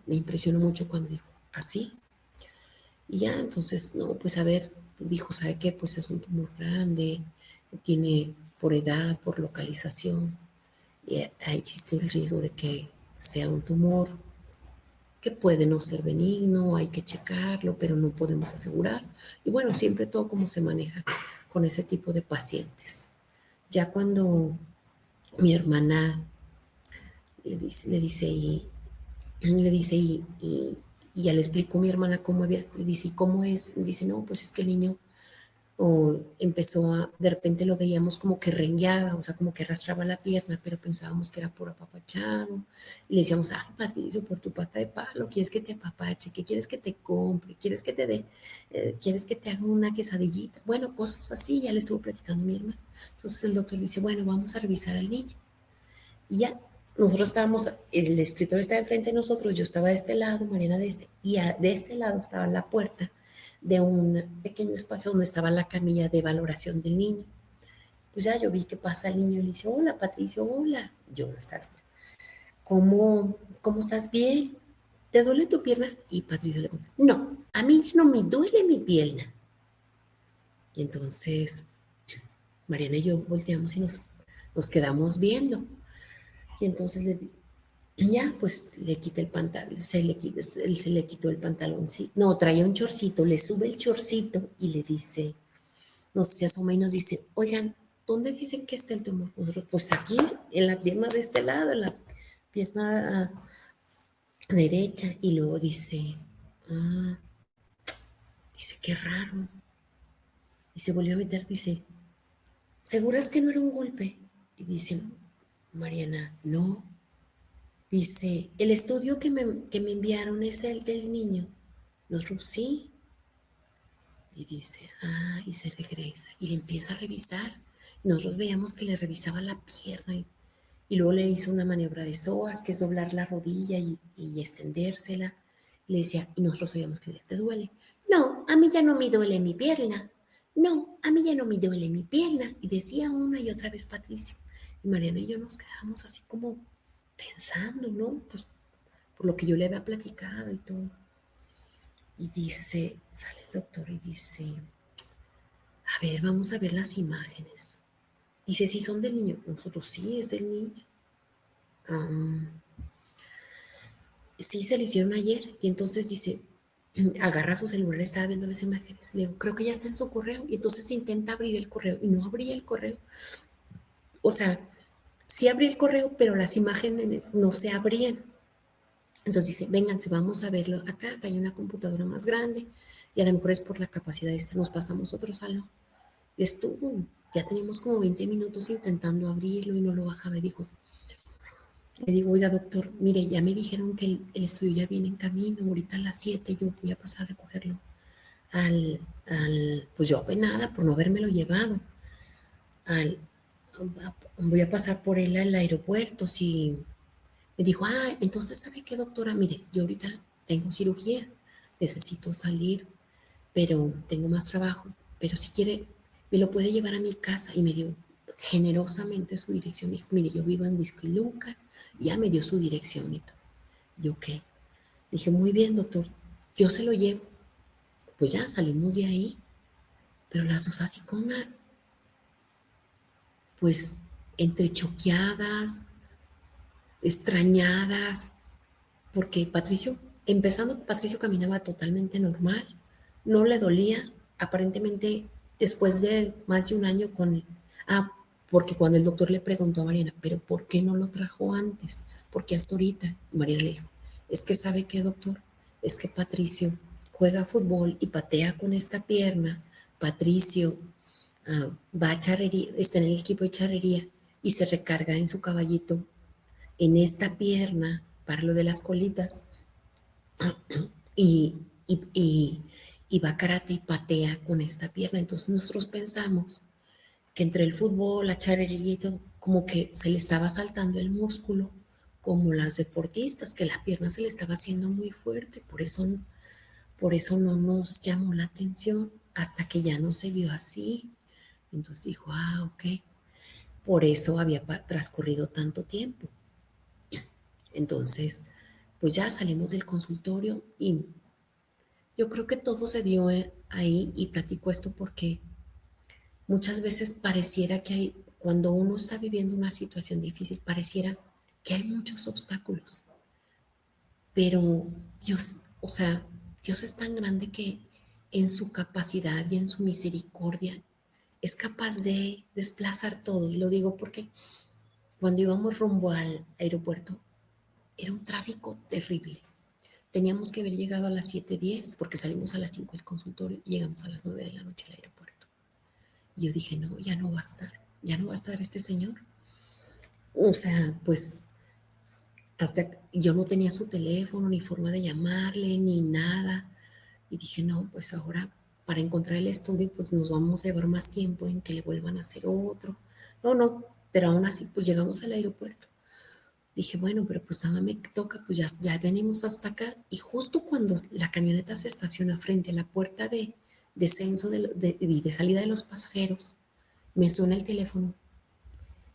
me impresionó mucho cuando dijo, ¿así? Y ya, entonces, no, pues a ver, dijo, ¿sabe qué? Pues es un tumor grande, tiene por edad, por localización, y existe el riesgo de que sea un tumor que puede no ser benigno, hay que checarlo, pero no podemos asegurar. Y bueno, siempre todo como se maneja con ese tipo de pacientes. Ya cuando mi hermana le dice y ya le explicó a mi hermana cómo había, le dice, ¿y cómo es? Dice, no, pues es que el niño, o de repente lo veíamos como que rengueaba, o sea, como que arrastraba la pierna, pero pensábamos que era por apapachado. Y le decíamos, ay, Patricio, por tu pata de palo, ¿quieres que te apapache? ¿Qué quieres que te compre? ¿Quieres que te dé? ¿Quieres que te haga una quesadillita? Bueno, cosas así, ya le estuvo platicando mi hermano. Entonces el doctor dice, bueno, vamos a revisar al niño. Y ya, nosotros estábamos, el escritorio estaba enfrente de nosotros, yo estaba de este lado, Mariana de este, y de este lado estaba la puerta de un pequeño espacio donde estaba la camilla de valoración del niño. Pues ya yo vi que pasa el niño y le dice, hola Patricio, hola. Y yo, ¿cómo estás bien? ¿Te duele tu pierna? Y Patricio le contesta, no, a mí no me duele mi pierna. Y entonces Mariana y yo volteamos y nos quedamos viendo. Y entonces ya, pues le quita el pantalón, se le quitó el pantalón, sí. No, traía un chorcito, le sube el chorcito y le dice, se asoma y nos dice, oigan, ¿dónde dicen que está el tumor? Nosotros, pues aquí, en la pierna de este lado, en la pierna derecha. Y luego ah, dice, qué raro. Y se volvió a meter, dice, ¿seguras que no era un golpe? Y dice, Mariana, no. Dice, el estudio que me enviaron es el del niño. Nosotros, sí. Y dice, y se regresa y le empieza a revisar. Nosotros veíamos que le revisaba la pierna y luego le hizo una maniobra de psoas, que es doblar la rodilla y extendérsela. Y le decía, y nosotros veíamos que decía, ¿te duele? No, a mí ya no me duele mi pierna. No, a mí ya no me duele mi pierna. Y decía una y otra vez Patricio. Y Mariana y yo nos quedábamos así como pensando, ¿no? Pues por lo que yo le había platicado y todo. Y dice, sale el doctor y dice, a ver, vamos a ver las imágenes. Dice, si son del niño. Nosotros, sí, es del niño. Sí, se le hicieron ayer. Y entonces dice, agarra su celular, estaba viendo las imágenes. Le digo, creo que ya está en su correo. Y entonces intenta abrir el correo y no abría el correo. O sea, sí abrí el correo, pero las imágenes no se abrían. Entonces dice, vénganse, vamos a verlo acá hay una computadora más grande y a lo mejor es por la capacidad de nos pasamos otro salón. Y estuvo, ya teníamos como 20 minutos intentando abrirlo y no lo bajaba. Y le digo, oiga doctor, mire, ya me dijeron que el estudio ya viene en camino, ahorita a las 7 yo voy a pasar a recogerlo pues yo apenada por no habérmelo llevado, al, voy a pasar por él al aeropuerto, si me dijo, entonces, ¿sabe qué, doctora? Mire, yo ahorita tengo cirugía, necesito salir, pero tengo más trabajo, pero si quiere, me lo puede llevar a mi casa. Y me dio generosamente su dirección. Me dijo, mire, yo vivo en Whisky Luca, y ya me dio su dirección y todo. Yo, ¿qué? Dije, muy bien, doctor, yo se lo llevo. Pues ya salimos de ahí, pero las dos así con pues, entre choqueadas, extrañadas, porque Patricio caminaba totalmente normal, no le dolía, aparentemente después de más de un año porque cuando el doctor le preguntó a Mariana, pero ¿por qué no lo trajo antes? ¿Por qué hasta ahorita? Y Mariana le dijo, es que ¿sabe qué, doctor? Es que Patricio juega fútbol y patea con esta pierna, Patricio va a charrería, está en el equipo de charrería y se recarga en su caballito en esta pierna para lo de las colitas y, y, y, y va a karate y patea con esta pierna. Entonces nosotros pensamos que entre el fútbol, la charrería y todo, como que se le estaba saltando el músculo, como las deportistas, que la pierna se le estaba haciendo muy fuerte, por eso no nos llamó la atención hasta que ya no se vio así. Entonces dijo, ok, por eso había transcurrido tanto tiempo. Entonces, pues ya salimos del consultorio y yo creo que todo se dio ahí, y platico esto porque muchas veces pareciera que cuando uno está viviendo una situación difícil, pareciera que hay muchos obstáculos, pero Dios, o sea, Dios es tan grande que en su capacidad y en su misericordia es capaz de desplazar todo. Y lo digo porque cuando íbamos rumbo al aeropuerto era un tráfico terrible. Teníamos que haber llegado a las 7:10 porque salimos a las 5 del consultorio y llegamos a las 9 de la noche al aeropuerto. Y yo dije, no, ya no va a estar, ya no va a estar este señor. O sea, pues yo no tenía su teléfono, ni forma de llamarle, ni nada. Y dije, no, pues ahora para encontrar el estudio, pues nos vamos a llevar más tiempo en que le vuelvan a hacer otro. No, no, pero aún así, pues llegamos al aeropuerto. Dije, bueno, pero pues nada me toca, pues ya venimos hasta acá. Y justo cuando la camioneta se estaciona frente a la puerta de descenso y de salida de los pasajeros, me suena el teléfono.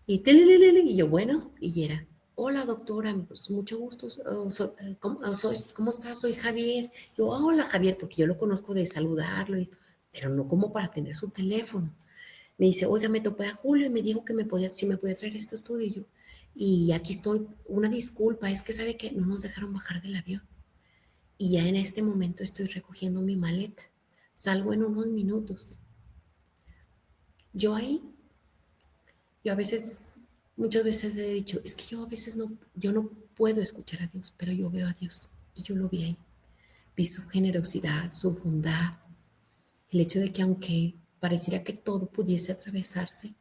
Y, y yo, bueno, y era, hola doctora, pues mucho gusto, ¿cómo estás? Soy Javier. Yo, hola Javier, porque yo lo conozco de saludarlo, pero no como para tener su teléfono. Me dice, oiga, me topé a Julio y me dijo que si me podía traer este estudio. Y aquí estoy, una disculpa, es que sabe que no nos dejaron bajar del avión. Y ya en este momento estoy recogiendo mi maleta. Salgo en unos minutos. Yo ahí, yo a veces, muchas veces he dicho, es que yo a veces yo no puedo escuchar a Dios, pero yo veo a Dios y yo lo vi ahí. Vi su generosidad, su bondad, el hecho de que aunque pareciera que todo pudiese atravesarse,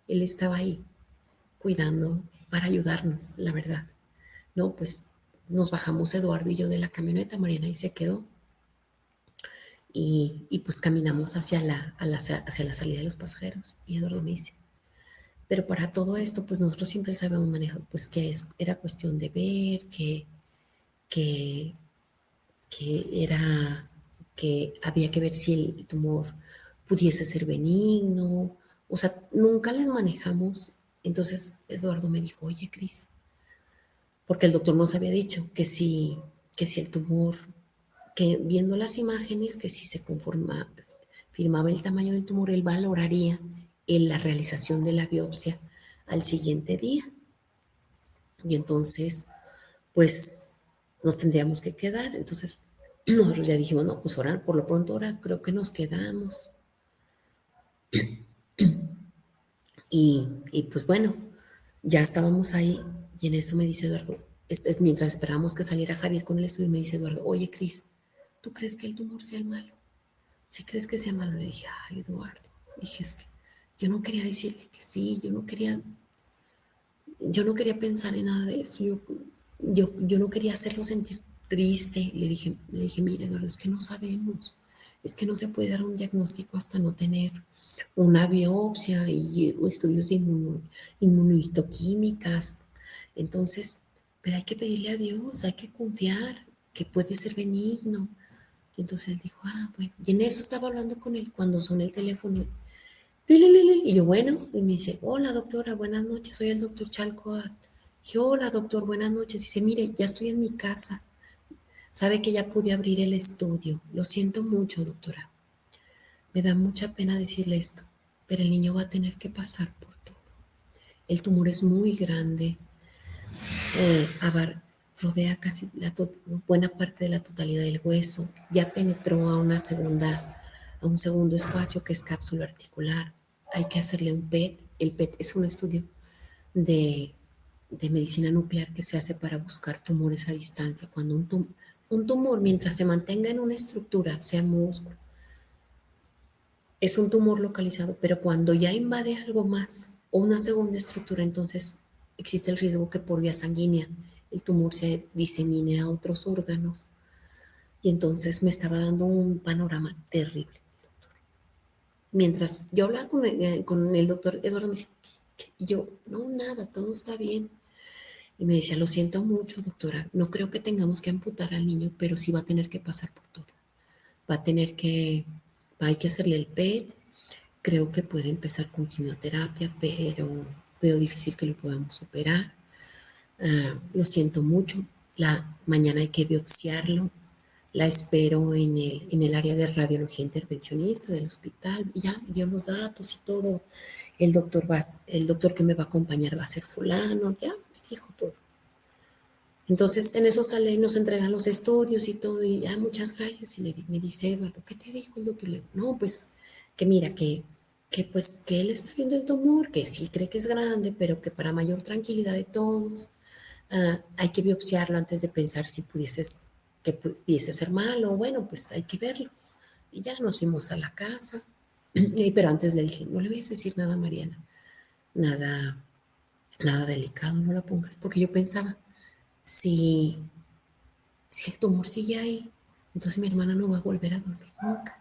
Él estaba ahí cuidando para ayudarnos, la verdad. No, pues nos bajamos Eduardo y yo de la camioneta, Mariana ahí se quedó y pues caminamos hacia la salida de los pasajeros. Y Eduardo me dice, pero para todo esto, pues nosotros siempre sabemos manejar, pues era cuestión de ver, que, que había que ver si el tumor pudiese ser benigno, o sea, nunca les manejamos. Entonces Eduardo me dijo, oye, Cris, porque el doctor nos había dicho que si el tumor, que viendo las imágenes, que si se firmaba el tamaño del tumor, él valoraría en la realización de la biopsia al siguiente día. Y entonces, pues, nos tendríamos que quedar. Entonces, nosotros ya dijimos, no, pues ahora, por lo pronto, ahora creo que nos quedamos. Y pues bueno, ya estábamos ahí y en eso me dice Eduardo, mientras esperábamos que saliera Javier con el estudio, me dice Eduardo, oye, Cris, ¿tú crees que el tumor sea el malo? ¿Sí crees que sea malo? Le dije, ay, Eduardo, dije, es que yo no quería decirle que sí, yo no quería pensar en nada de eso, yo no quería hacerlo sentir triste. Le dije, mire, Eduardo, es que no sabemos, es que no se puede dar un diagnóstico hasta no tener una biopsia y estudios de inmunohistoquímicas. Entonces, pero hay que pedirle a Dios, hay que confiar que puede ser benigno. Y entonces él dijo, ah, bueno, y en eso estaba hablando con él cuando sonó el teléfono. Y yo, bueno, y me dice, hola doctora, buenas noches, soy el doctor Chalco. Dije, hola doctor, buenas noches. Dice, mire, ya estoy en mi casa. Sabe que ya pude abrir el estudio. Lo siento mucho, doctora. Me da mucha pena decirle esto, pero el niño va a tener que pasar por todo. El tumor es muy grande, rodea casi buena parte de la totalidad del hueso. Ya penetró a un segundo espacio que es cápsula articular. Hay que hacerle un PET. El PET es un estudio de, de medicina nuclear que se hace para buscar tumores a distancia. Cuando un tumor, mientras se mantenga en una estructura, sea músculo, es un tumor localizado, pero cuando ya invade algo más o una segunda estructura, entonces existe el riesgo que por vía sanguínea el tumor se disemine a otros órganos. Y entonces me estaba dando un panorama terrible. Mientras yo hablaba con el doctor Eduardo, me decía, y yo, no, nada, todo está bien. Y me decía, lo siento mucho, doctora, no creo que tengamos que amputar al niño, pero sí va a tener que pasar por todo. Va a tener que, hay que hacerle el PET, creo que puede empezar con quimioterapia, pero veo difícil que lo podamos operar. Lo siento mucho, mañana hay que biopsiarlo, la espero en el área de radiología intervencionista del hospital, y ya me dio los datos y todo. El doctor que me va a acompañar va a ser fulano, ya me dijo todo. Entonces en eso sale y nos entregan los estudios y todo, y ya muchas gracias. Y me dice Eduardo, ¿qué te dijo el doctor? Le digo, no, pues que mira, pues que él está viendo el tumor, que sí cree que es grande, pero que para mayor tranquilidad de todos, hay que biopsiarlo antes de pensar que pudiese ser malo. Bueno, pues hay que verlo. Y ya nos fuimos a la casa. Pero antes le dije, no le vayas a decir nada a Mariana, nada, nada delicado, no la pongas, porque yo pensaba, si, si el tumor sigue ahí, entonces mi hermana no va a volver a dormir nunca.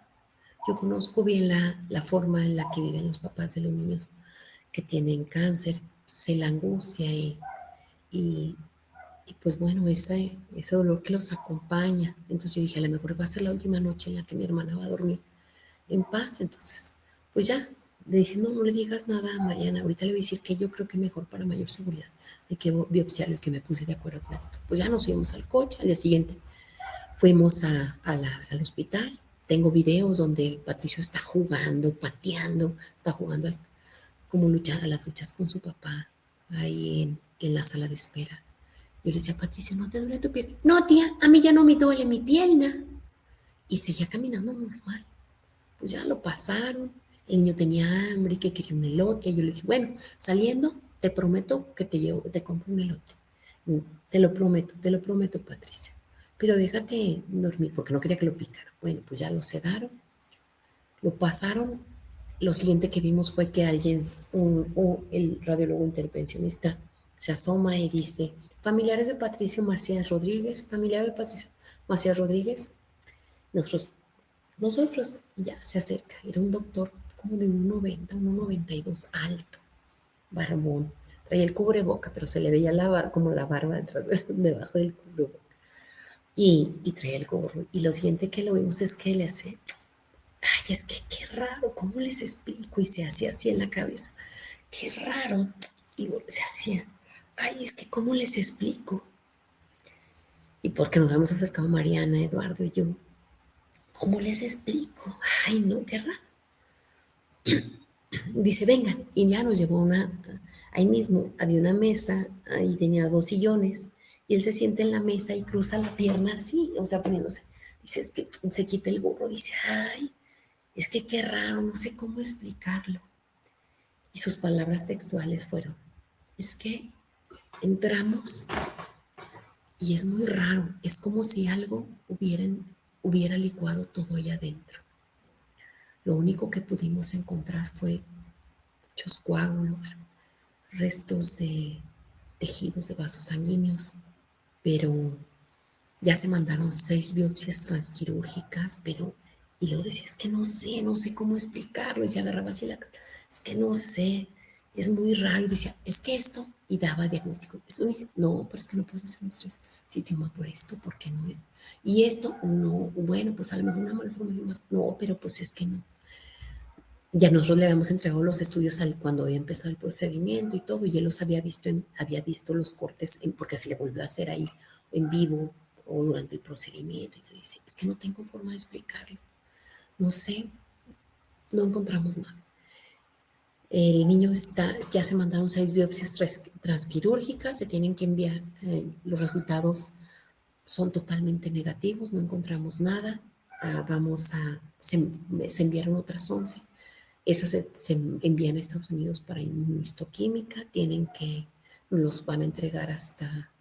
Yo conozco bien la forma en la que viven los papás de los niños que tienen cáncer, se la angustia y, y pues bueno, ese dolor que los acompaña. Entonces yo dije, a lo mejor va a ser la última noche en la que mi hermana va a dormir en paz. Entonces, pues ya, le dije, no, no le digas nada a Mariana. Ahorita le voy a decir que yo creo que mejor para mayor seguridad de que biopsiarlo y que me puse de acuerdo con el doctor. Pues ya nos fuimos al coche, al día siguiente fuimos al hospital. Tengo videos donde Patricio está jugando, pateando, está jugando como a las luchas con su papá ahí en la sala de espera. Yo le decía, Patricio, ¿no te duele tu pierna? No, tía, a mí ya no me duele mi pierna. Y seguía caminando normal. Pues ya lo pasaron. El niño tenía hambre y que quería un elote. Yo le dije, bueno, saliendo, te prometo que te compro un elote. Te lo prometo, Patricia. Pero déjate dormir, porque no quería que lo picara. Bueno, pues ya lo sedaron, lo pasaron. Lo siguiente que vimos fue que alguien, el radiólogo intervencionista, se asoma y dice, familiares de Patricio Macías Rodríguez, familiares de Patricio Macías Rodríguez, nosotros, y ya se acerca. Era un doctor como de 1,90, 1,92, alto, barbón. Traía el cubreboca, pero se le veía como la barba debajo del cubreboca. Y traía el gorro. Y lo siguiente que lo vimos es que le hace, ay, es que qué raro, ¿cómo les explico? Y se hacía así en la cabeza. Qué raro. Y luego se hacía, ay, es que ¿cómo les explico? Y porque nos habíamos acercado Mariana, Eduardo y yo, ¿cómo les explico? Ay, no, qué raro. Dice, vengan, y ya nos llevó ahí mismo había una mesa, ahí tenía 2 sillones, y él se sienta en la mesa y cruza la pierna así, o sea, poniéndose, dice, es que se quita el gorro, dice, ay, es que qué raro, no sé cómo explicarlo. Y sus palabras textuales fueron, es que entramos y es muy raro, es como si algo hubiera licuado todo allá adentro. Lo único que pudimos encontrar fue muchos coágulos, restos de tejidos de vasos sanguíneos, pero ya se mandaron 6 biopsias transquirúrgicas, pero, y luego decía, es que no sé cómo explicarlo, y se agarraba así es que no sé, es muy raro, y decía, es que esto, y daba diagnóstico, no, pero es que no puede ser un sitioma por esto, porque no es, y esto, no, bueno, pues a lo mejor una malformación más, no, pero pues es que no. Ya nosotros le habíamos entregado los estudios cuando había empezado el procedimiento y todo, y él los había visto los cortes, porque se le volvió a hacer ahí en vivo o durante el procedimiento. Y dice, es que no tengo forma de explicarlo. No sé, no encontramos nada. El niño ya se mandaron 6 biopsias transquirúrgicas, se tienen que enviar, los resultados son totalmente negativos, no encontramos nada. Se enviaron otras 11. Esas se envían a Estados Unidos para inmunohistoquímica, los van a entregar hasta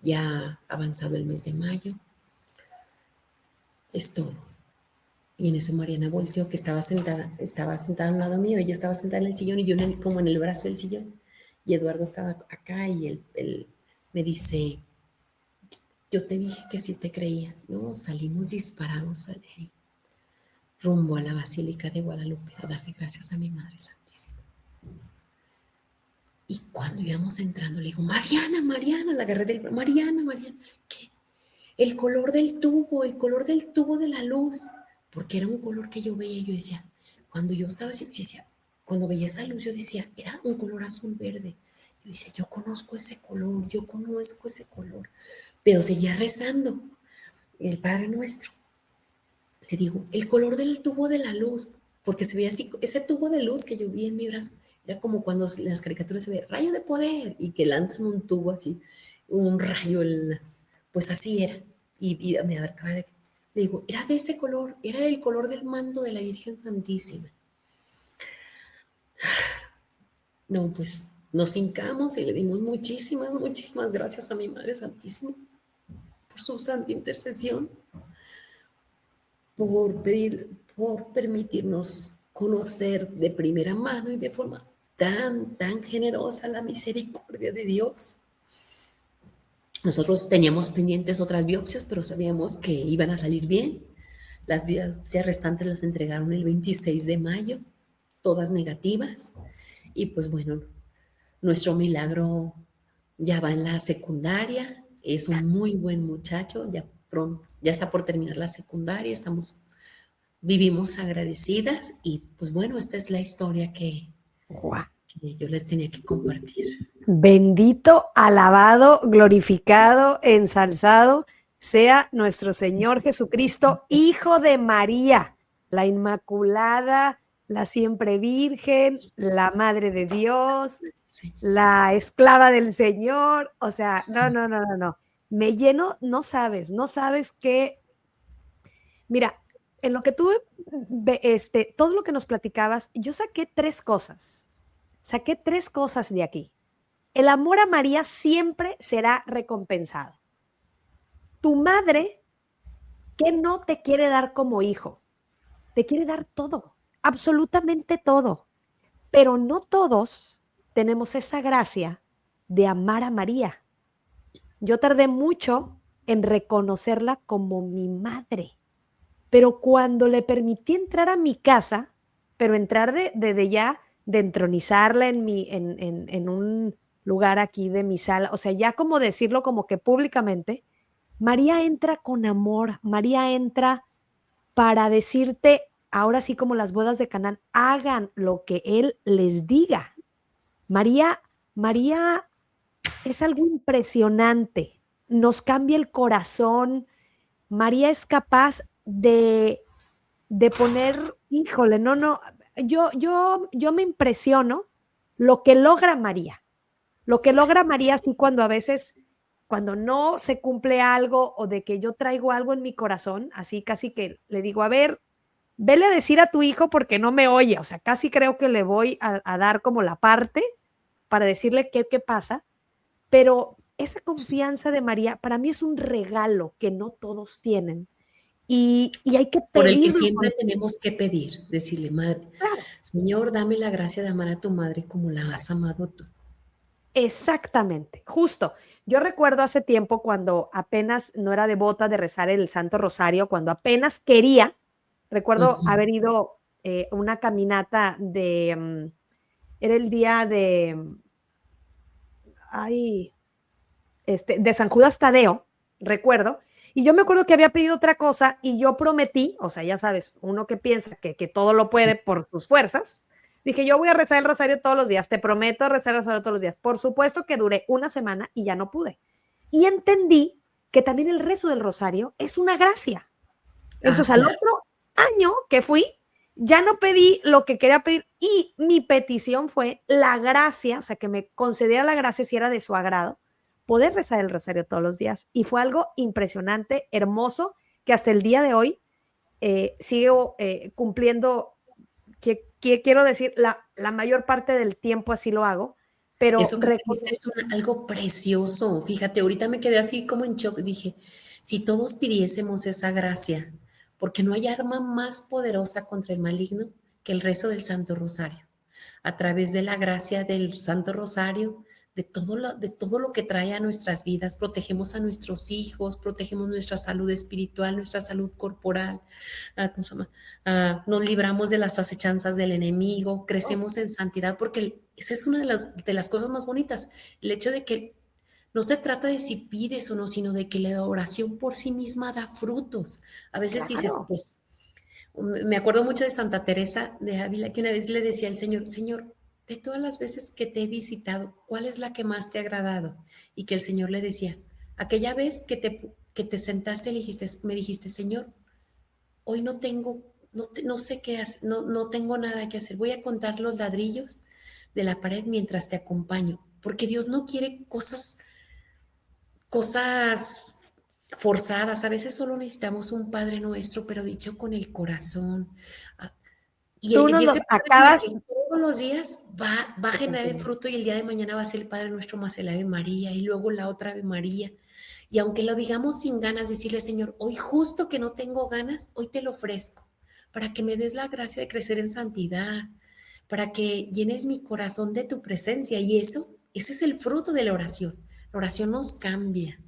ya avanzado el mes de mayo. Es todo. Y en eso Mariana volteó, que estaba sentada a un lado mío, ella estaba sentada en el sillón y yo como en el brazo del sillón. Y Eduardo estaba acá y él me dice, yo te dije que sí te creía. No, salimos disparados de ahí, rumbo a la Basílica de Guadalupe, a darle gracias a mi Madre Santísima. Y cuando íbamos entrando, le digo, Mariana, Mariana, la agarré del Mariana, Mariana, ¿qué? El color del tubo de la luz, porque era un color que yo veía, yo decía, cuando yo estaba así, yo decía, cuando veía esa luz, yo decía, era un color azul verde. Yo decía, yo conozco ese color, pero seguía rezando el Padre Nuestro. Le digo, el color del tubo de la luz, porque se veía así, ese tubo de luz que yo vi en mi brazo, era como cuando en las caricaturas se ve rayo de poder y que lanzan un tubo así, un rayo, pues así era. Y me abarcaba le digo, era de ese color, era del color del manto de la Virgen Santísima. No, pues nos hincamos y le dimos muchísimas, muchísimas gracias a mi Madre Santísima por su santa intercesión, por permitirnos conocer de primera mano y de forma tan generosa la misericordia de Dios. Nosotros teníamos pendientes otras biopsias, pero sabíamos que iban a salir bien. Las biopsias restantes las entregaron el 26 de mayo, todas negativas. Y pues bueno, nuestro milagro ya va en la secundaria, es un muy buen muchacho, ya pronto, ya está por terminar la secundaria, vivimos agradecidas y pues bueno, esta es la historia Guau. que yo les tenía que compartir. Bendito, alabado, glorificado, ensalzado sea nuestro Señor Jesucristo, Hijo de María, la Inmaculada, la siempre Virgen, la Madre de Dios, Sí, la esclava del Señor. O sea, no, sí. no, no, no, no. Me lleno, no sabes qué. Mira, en lo que tú, todo lo que nos platicabas, yo saqué tres cosas de aquí. El amor a María siempre será recompensado. Tu madre, ¿qué no te quiere dar como hijo? Te quiere dar todo, absolutamente todo. Pero no todos tenemos esa gracia de amar a María. Yo tardé mucho en reconocerla como mi madre, pero cuando le permití entrar a mi casa, pero entrar de ya, de entronizarla en un lugar aquí de mi sala, o sea, ya como decirlo como que públicamente, María entra con amor, María entra para decirte, ahora sí como las bodas de Canaán, hagan lo que Él les diga. María es algo impresionante, nos cambia el corazón. María es capaz de poner, híjole, no, yo me impresiono lo que logra María. Lo que logra María, así cuando a veces, cuando no se cumple algo o de que yo traigo algo en mi corazón, así casi que le digo, a ver, vele a decir a tu hijo porque no me oye, o sea, casi creo que le voy a dar como la parte para decirle qué pasa, pero esa confianza de María para mí es un regalo que no todos tienen y hay que Por el que pedirlo siempre con tenemos que pedir, decirle, madre, claro. Señor, dame la gracia de amar a tu madre como la has amado tú. Exactamente, justo. Yo recuerdo hace tiempo cuando apenas no era devota de rezar el Santo Rosario, cuando apenas quería, recuerdo Ujú. haber ido una caminata era el día ay, de San Judas Tadeo, recuerdo, y yo me acuerdo que había pedido otra cosa y yo prometí, o sea, ya sabes, uno que piensa que todo lo Sí. puede por sus fuerzas, dije, yo voy a rezar el rosario todos los días, te prometo rezar el rosario todos los días. Por supuesto que duré una semana y ya no pude. Y entendí que también el rezo del rosario es una gracia. Ah, Entonces, al claro. otro año que fui, ya no pedí lo que quería pedir y mi petición fue la gracia, o sea, que me concediera la gracia si era de su agrado, poder rezar el rosario todos los días. Y fue algo impresionante, hermoso, que hasta el día de hoy sigo cumpliendo, que quiero decir, la mayor parte del tiempo así lo hago, pero Eso que pediste es algo precioso. Fíjate, ahorita me quedé así como en shock. Dije, si todos pidiésemos esa gracia, porque no hay arma más poderosa contra el maligno que el rezo del Santo Rosario. A través de la gracia del Santo Rosario, de todo lo que trae a nuestras vidas, protegemos a nuestros hijos, protegemos nuestra salud espiritual, nuestra salud corporal, ¿cómo se llama? Nos libramos de las acechanzas del enemigo, crecemos en santidad, porque esa es una de las cosas más bonitas, el hecho de que no se trata de si pides o no, sino de que la oración por sí misma da frutos. A veces dices, claro, pues, me acuerdo mucho de Santa Teresa de Ávila, que una vez le decía al Señor, Señor, de todas las veces que te he visitado, ¿cuál es la que más te ha agradado? Y que el Señor le decía, aquella vez que te sentaste y me dijiste, Señor, hoy no tengo, no sé qué hacer, no tengo nada que hacer. Voy a contar los ladrillos de la pared mientras te acompaño, porque Dios no quiere cosas forzadas. A veces solo necesitamos un Padre Nuestro, pero dicho con el corazón. Ah, tú nos y los ese Padre acabas Nuestro todos los días va a de generar el confirmar. fruto y el día de mañana va a ser el Padre Nuestro más el Ave María y luego la otra Ave María. Y aunque lo digamos sin ganas, decirle, Señor, hoy justo que no tengo ganas, hoy te lo ofrezco, para que me des la gracia de crecer en santidad, para que llenes mi corazón de tu presencia. Y ese es el fruto de la oración. La oración nos cambia.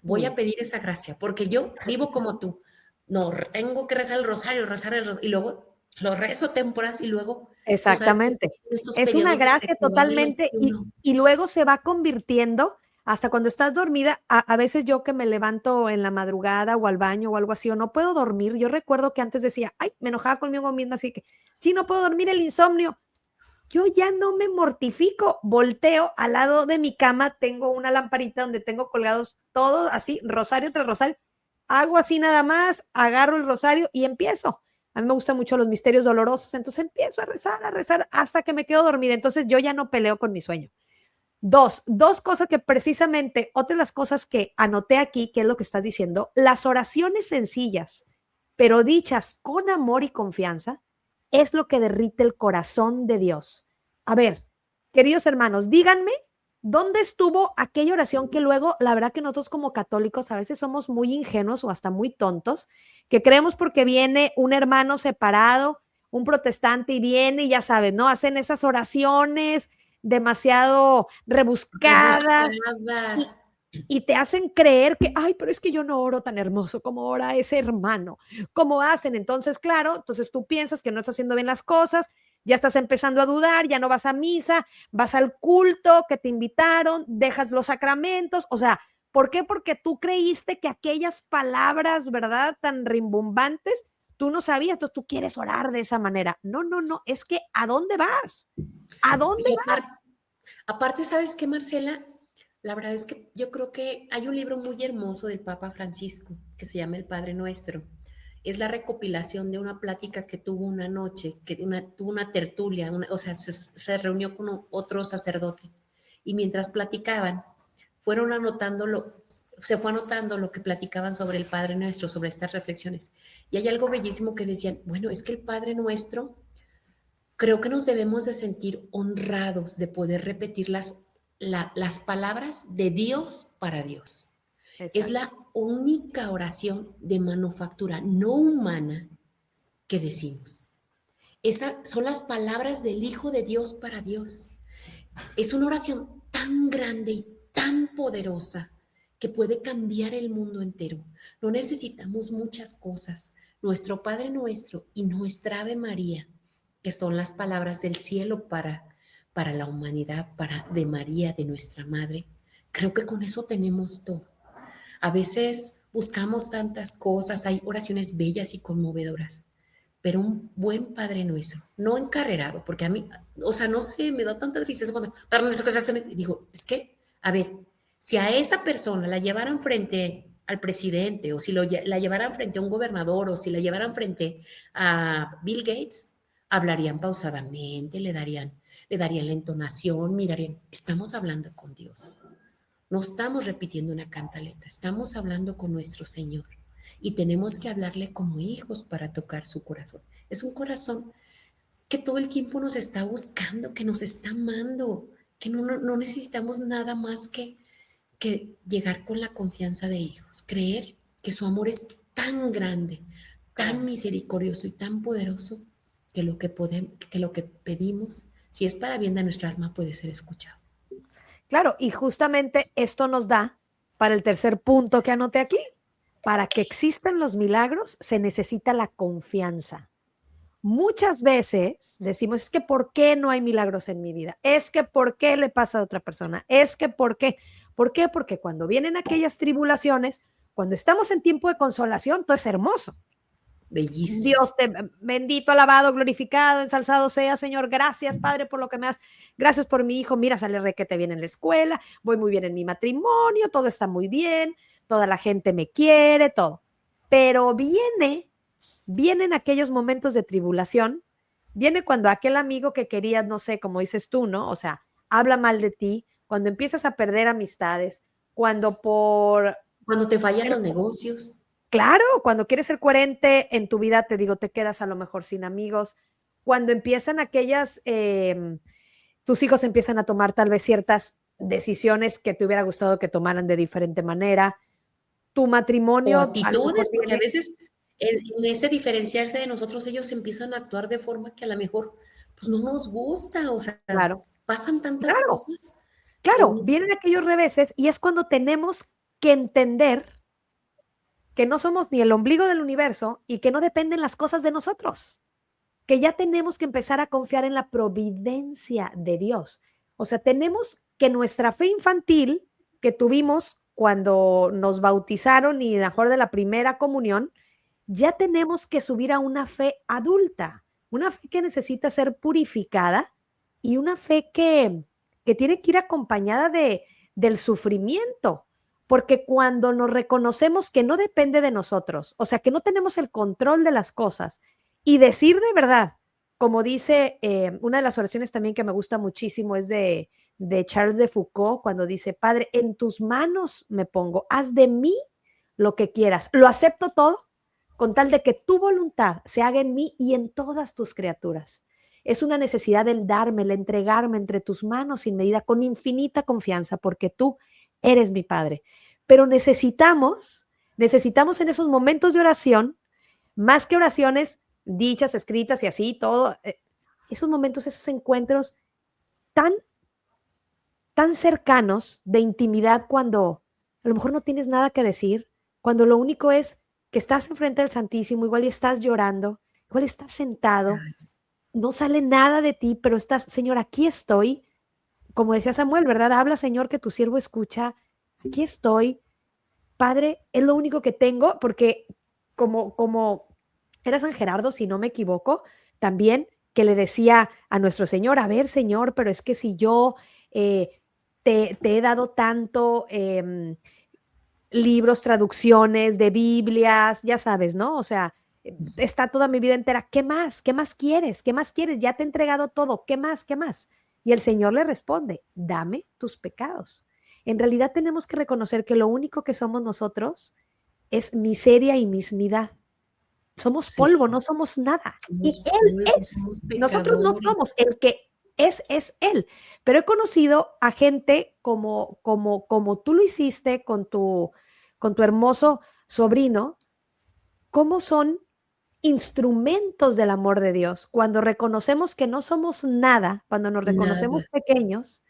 Voy a pedir esa gracia, porque yo vivo como tú. No, tengo que rezar el rosario, y luego lo rezo temporadas y luego, tú sabes que Exactamente. estos Es una periodos de gracia sequedad en los totalmente que uno... y luego se va convirtiendo hasta cuando estás dormida. A veces yo que me levanto en la madrugada o al baño o algo así, o no puedo dormir. Yo recuerdo que antes decía, ay, me enojaba conmigo misma, así que, sí, no puedo dormir, el insomnio. Yo ya no me mortifico, volteo al lado de mi cama, tengo una lamparita donde tengo colgados todos así, rosario tras rosario, hago así nada más, agarro el rosario y empiezo. A mí me gustan mucho los misterios dolorosos, entonces empiezo a rezar hasta que me quedo dormida. Entonces yo ya no peleo con mi sueño. Dos cosas que precisamente, otra de las cosas que anoté aquí, que es lo que estás diciendo, las oraciones sencillas, pero dichas con amor y confianza, es lo que derrite el corazón de Dios. A ver, queridos hermanos, díganme, ¿dónde estuvo aquella oración que luego, la verdad que nosotros como católicos a veces somos muy ingenuos o hasta muy tontos, que creemos porque viene un hermano separado, un protestante y viene y ya sabes, ¿no? Hacen esas oraciones demasiado rebuscadas Rebuscadas. y te hacen creer que, ay, pero es que yo no oro tan hermoso como ora ese hermano. ¿Cómo hacen? Entonces, claro, entonces tú piensas que no estás haciendo bien las cosas, ya estás empezando a dudar, ya no vas a misa, vas al culto que te invitaron, dejas los sacramentos, o sea, ¿por qué? Porque tú creíste que aquellas palabras, ¿verdad? Tan rimbombantes, tú no sabías, entonces tú quieres orar de esa manera. No, no, no, es que ¿a dónde vas? ¿A dónde Y vas? aparte, ¿sabes qué, Marcela? La verdad es que yo creo que hay un libro muy hermoso del Papa Francisco que se llama El Padre Nuestro. Es la recopilación de una plática que tuvo una noche, tuvo una tertulia, o sea, se reunió con otro sacerdote y mientras platicaban, fueron se fue anotando lo que platicaban sobre el Padre Nuestro, sobre estas reflexiones. Y hay algo bellísimo que decían, bueno, es que el Padre Nuestro, creo que nos debemos de sentir honrados de poder repetir las palabras de Dios para Dios. Es Exacto. la única oración de manufactura no humana que decimos. Esas son las palabras del Hijo de Dios para Dios. Es una oración tan grande y tan poderosa que puede cambiar el mundo entero. No necesitamos muchas cosas. Nuestro Padre Nuestro y nuestra Ave María, que son las palabras del cielo para la humanidad, de María, de nuestra Madre. Creo que con eso tenemos todo. A veces buscamos tantas cosas, hay oraciones bellas y conmovedoras, pero un buen Padre Nuestro, no encarrerado, porque a mí, o sea, no sé, me da tanta tristeza cuando Padre Nuestro que se hace, digo, es que, a ver, si a esa persona la llevaran frente al presidente, o si la llevaran frente a un gobernador, o si la llevaran frente a Bill Gates, hablarían pausadamente, le darían la entonación, mirarían, estamos hablando con Dios. No estamos repitiendo una cantaleta, estamos hablando con nuestro Señor y tenemos que hablarle como hijos para tocar su corazón. Es un corazón que todo el tiempo nos está buscando, que nos está amando, que no necesitamos nada más que llegar con la confianza de hijos, creer que su amor es tan grande, tan misericordioso y tan poderoso que lo que pedimos, si es para bien de nuestra alma, puede ser escuchado. Claro, y justamente esto nos da para el tercer punto que anoté aquí. Para que existan los milagros se necesita la confianza. Muchas veces decimos, es que ¿por qué no hay milagros en mi vida? Es que ¿por qué le pasa a otra persona? Es que ¿por qué? ¿Por qué? Porque cuando vienen aquellas tribulaciones, cuando estamos en tiempo de consolación, todo es hermoso. Bellísimo. Dios te bendito, alabado, glorificado, ensalzado sea, Señor. Gracias, Padre, por lo que me has. Gracias por mi hijo. Mira, sale requete bien en la escuela, voy muy bien en mi matrimonio, todo está muy bien, toda la gente me quiere, todo. Pero vienen aquellos momentos de tribulación, viene cuando aquel amigo que querías, no sé, como dices tú, ¿no? O sea, habla mal de ti, cuando empiezas a perder amistades, cuando por Cuando te fallan ser los negocios. claro, cuando quieres ser coherente en tu vida, te digo, te quedas a lo mejor sin amigos. Cuando empiezan tus hijos empiezan a tomar tal vez ciertas decisiones que te hubiera gustado que tomaran de diferente manera. Tu O matrimonio a lo mejor actitudes, porque a viene, veces en ese diferenciarse de nosotros, ellos empiezan a actuar de forma que a lo mejor, pues, no nos gusta, o sea, Claro, pasan tantas claro, cosas que claro, uno vienen aquellos reveses y es cuando tenemos que entender que no somos ni el ombligo del universo y que no dependen las cosas de nosotros, que ya tenemos que empezar a confiar en la providencia de Dios. O sea, tenemos que nuestra fe infantil que tuvimos cuando nos bautizaron y mejor de la primera comunión, ya tenemos que subir a una fe adulta, una fe que necesita ser purificada y una fe que tiene que ir acompañada del sufrimiento, porque cuando nos reconocemos que no depende de nosotros, o sea, que no tenemos el control de las cosas y decir de verdad, como dice una de las oraciones también que me gusta muchísimo es de Charles de Foucault, cuando dice, Padre, en tus manos me pongo, haz de mí lo que quieras, lo acepto todo con tal de que tu voluntad se haga en mí y en todas tus criaturas. Es una necesidad del darme, el entregarme entre tus manos sin medida, con infinita confianza, porque tú eres mi Padre. Pero necesitamos en esos momentos de oración, más que oraciones dichas, escritas y así, todo, esos momentos, esos encuentros tan, tan cercanos de intimidad cuando a lo mejor no tienes nada que decir, cuando lo único es que estás enfrente del Santísimo, igual y estás llorando, igual estás sentado, no sale nada de ti, pero estás, Señor, aquí estoy, como decía Samuel, ¿verdad? Habla, Señor, que tu siervo escucha, aquí estoy, Padre, es lo único que tengo, porque como era San Gerardo, si no me equivoco, también que le decía a nuestro Señor, a ver, Señor, pero es que si yo eh, te he dado tanto libros, traducciones de Biblias, ya sabes, ¿no? O sea, está toda mi vida entera, ¿qué más? ¿Qué más quieres? ¿Qué más quieres? Ya te he entregado todo, ¿qué más? ¿Qué más? Y el Señor le responde, dame tus pecados. En realidad tenemos que reconocer que lo único que somos nosotros es miseria y mismidad. Somos sí, polvo, no somos nada. Y somos Él polvo, es. somos Nosotros no pecadores. somos. El que es Él. Pero he conocido a gente como tú lo hiciste con tu hermoso sobrino, cómo son instrumentos del amor de Dios. Cuando reconocemos que no somos nada, cuando nos reconocemos Nada, pequeños,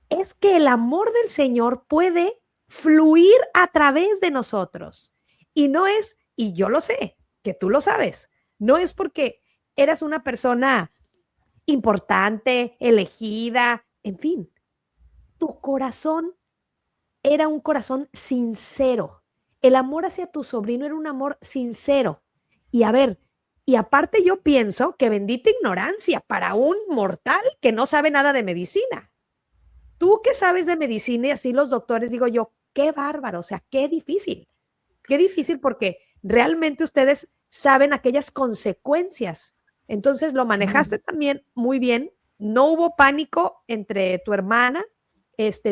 es que el amor del Señor puede fluir a través de nosotros. Y no es, y yo lo sé, que tú lo sabes, no es porque eras una persona importante, elegida, en fin, tu corazón era un corazón sincero. El amor hacia tu sobrino era un amor sincero. Y a ver, y aparte yo pienso que bendita ignorancia para un mortal que no sabe nada de medicina. Tú que sabes de medicina y así los doctores, digo yo, qué bárbaro, o sea, qué difícil porque realmente ustedes saben aquellas consecuencias. Entonces lo sí. manejaste también muy bien, no hubo pánico entre tu hermana,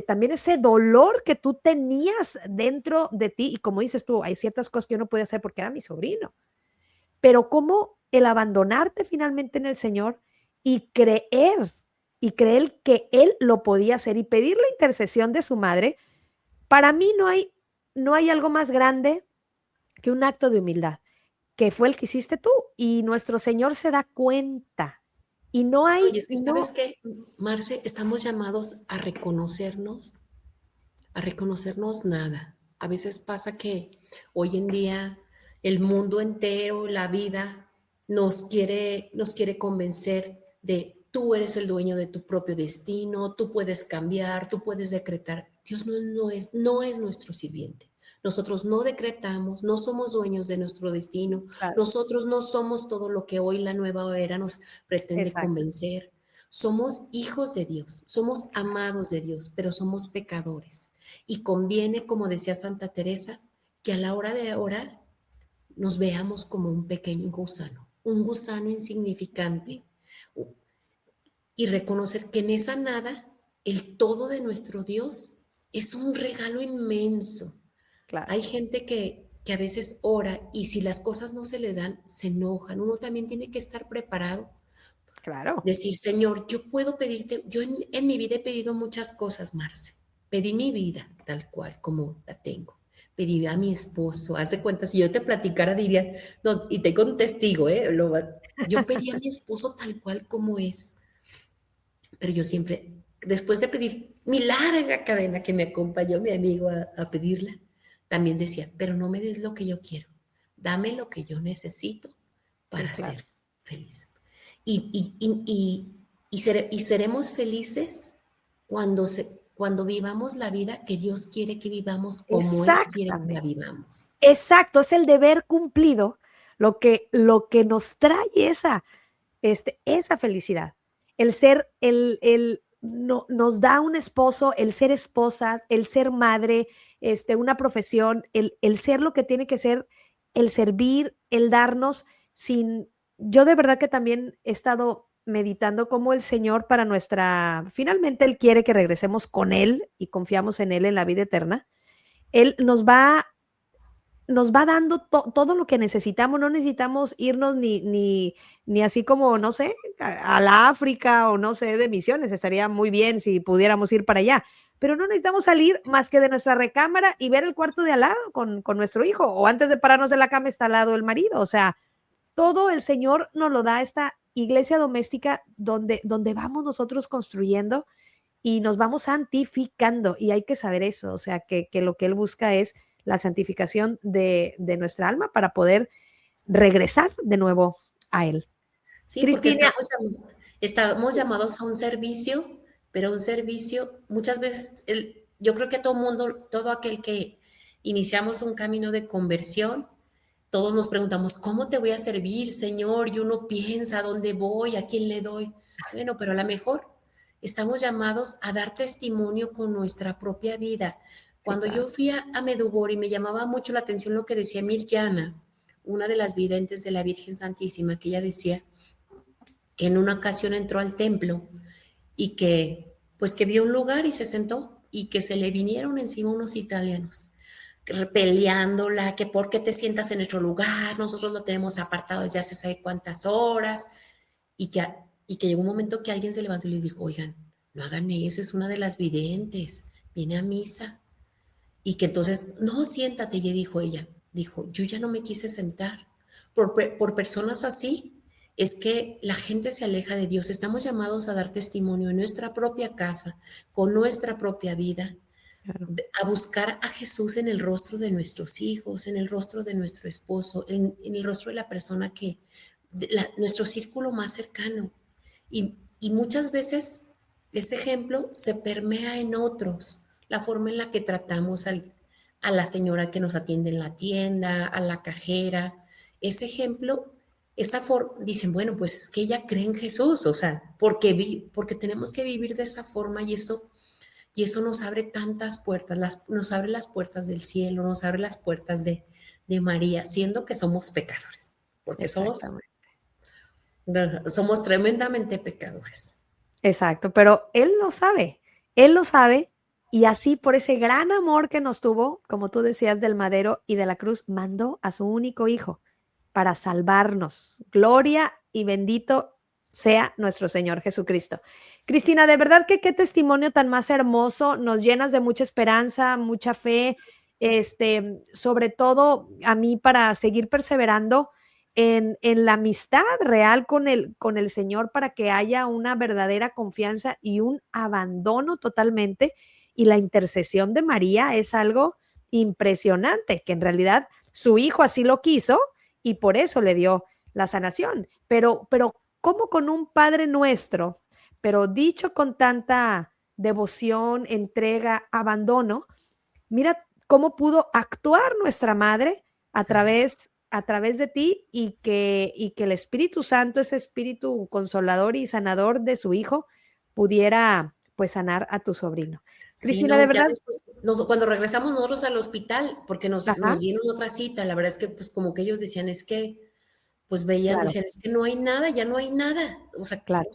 también ese dolor que tú tenías dentro de ti y como dices tú, hay ciertas cosas que yo no podía hacer porque era mi sobrino, pero cómo el abandonarte finalmente en el Señor y creer que Él lo podía hacer y pedir la intercesión de su madre, para mí no hay algo más grande que un acto de humildad, que fue el que hiciste tú y nuestro Señor se da cuenta y no No, y hay, es que, ¿sabes no, qué, Marce? Estamos llamados a reconocernos nada. A veces pasa que hoy en día el mundo entero, la vida, nos quiere convencer de tú eres el dueño de tu propio destino, tú puedes cambiar, tú puedes decretar. Dios no es nuestro sirviente. Nosotros no decretamos, no somos dueños de nuestro destino, claro, nosotros no somos todo lo que hoy la nueva era nos pretende exacto, convencer. Somos hijos de Dios, somos amados de Dios, pero somos pecadores. Y conviene, como decía Santa Teresa, que a la hora de orar nos veamos como un gusano insignificante, y reconocer que en esa nada el todo de nuestro Dios es un regalo inmenso. claro, Hay gente que a veces ora y si las cosas no se le dan, se enojan. Uno también tiene que estar preparado. claro, Decir, Señor, yo puedo pedirte, yo en mi vida he pedido muchas cosas, Marce. Pedí mi vida tal cual como la tengo. pedí a mi esposo. Hace cuenta, si yo te platicara, diría, no, y tengo un testigo, ¿eh? Yo pedí a mi esposo tal cual como es, pero yo siempre, después de pedir mi larga cadena que me acompañó mi amigo a pedirla, también decía, pero no me des lo que yo quiero, dame lo que yo necesito Sí, para claro. ser feliz. Y seremos felices cuando vivamos la vida que Dios quiere que vivamos, como Él quiere que la Exactamente. vivamos. Exacto, es el deber cumplido lo que nos trae esa felicidad. El ser, no, nos da un esposo, el ser esposa, el ser madre, una profesión, el ser lo que tiene que ser, el servir, el darnos sin... Yo de verdad que también he estado meditando cómo el Señor para finalmente Él quiere que regresemos con Él y confiamos en Él en la vida eterna. Él nos va dando todo lo que necesitamos, no necesitamos irnos ni así como, no sé, a la África o no sé, de misiones, estaría muy bien si pudiéramos ir para allá, pero no necesitamos salir más que de nuestra recámara y ver el cuarto de al lado con nuestro hijo, o antes de pararnos de la cama está al lado el marido, o sea, todo el Señor nos lo da esta iglesia doméstica donde vamos nosotros construyendo y nos vamos santificando y hay que saber eso, o sea, que lo que Él busca es la santificación de nuestra alma para poder regresar de nuevo a Él. Sí, porque Cristina, estamos llamados a un servicio, pero un servicio, muchas veces, yo creo que todo mundo, todo aquel que iniciamos un camino de conversión, todos nos preguntamos, ¿cómo te voy a servir, Señor? Y uno piensa, ¿a dónde voy? ¿A quién le doy? Bueno, pero a lo mejor estamos llamados a dar testimonio con nuestra propia vida. sí, Cuando yo claro. fui a Medjugorje, me llamaba mucho la atención lo que decía Mirjana, una de las videntes de la Virgen Santísima, que ella decía que en una ocasión entró al templo y pues que vio un lugar y se sentó y que se le vinieron encima unos italianos peleándola, que por qué te sientas en nuestro lugar, nosotros lo tenemos apartado desde hace sabe cuántas horas, y que llegó un momento que alguien se levantó y les dijo, oigan, no hagan eso, es una de las videntes, viene a misa, y que entonces, no, siéntate, y dijo ella, dijo, yo ya no me quise sentar, por personas así, es que la gente se aleja de Dios, estamos llamados a dar testimonio en nuestra propia casa, con nuestra propia vida, Claro. a buscar a Jesús en el rostro de nuestros hijos, en el rostro de nuestro esposo, en el rostro de la persona nuestro círculo más cercano. Y muchas veces ese ejemplo se permea en otros, la forma en la que tratamos a la señora que nos atiende en la tienda, a la cajera, ese ejemplo, esa forma, dicen, bueno, pues es que ella cree en Jesús, o sea, porque tenemos que vivir de esa forma y eso nos abre tantas puertas, nos abre las puertas del cielo, nos abre las puertas de María, siendo que somos pecadores, porque Exactamente. somos tremendamente pecadores. Exacto, pero Él lo sabe y así por ese gran amor que nos tuvo, como tú decías, del madero y de la cruz, mandó a su único hijo para salvarnos. Gloria y bendito sea nuestro Señor Jesucristo. Cristina, de verdad que qué testimonio tan más hermoso, nos llenas de mucha esperanza, mucha fe, sobre todo a mí para seguir perseverando en la amistad real con el Señor para que haya una verdadera confianza y un abandono totalmente. Y la intercesión de María es algo impresionante, que en realidad su hijo así lo quiso y por eso le dio la sanación. Pero ¿cómo con un Padre Nuestro, pero dicho con tanta devoción, entrega, abandono? Mira cómo pudo actuar nuestra madre a través de ti y que el Espíritu Santo, ese espíritu consolador y sanador de su hijo, pudiera pues sanar a tu sobrino. Sí, Cristina, de no, ya verdad, después, cuando regresamos nosotros al hospital, porque nos ajá, dieron otra cita, la verdad es que pues como que ellos decían, es que, pues veían, claro, decían, es que no hay nada, ya no hay nada. O sea, claro,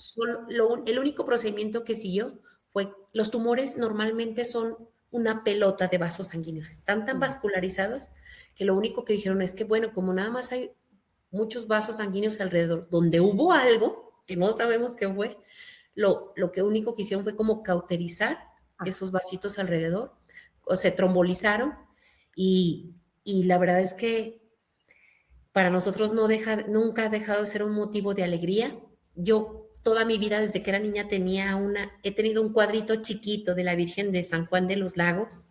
el único procedimiento que siguió fue, los tumores normalmente son una pelota de vasos sanguíneos, están tan mm, vascularizados que lo único que dijeron es que, bueno, como nada más hay muchos vasos sanguíneos alrededor, donde hubo algo, que no sabemos qué fue, lo que único que hicieron fue como cauterizar ah, esos vasitos alrededor, o se trombolizaron Y, y la verdad es que para nosotros nunca ha dejado de ser un motivo de alegría. Yo toda mi vida, desde que era niña, he tenido un cuadrito chiquito de la Virgen de San Juan de los Lagos.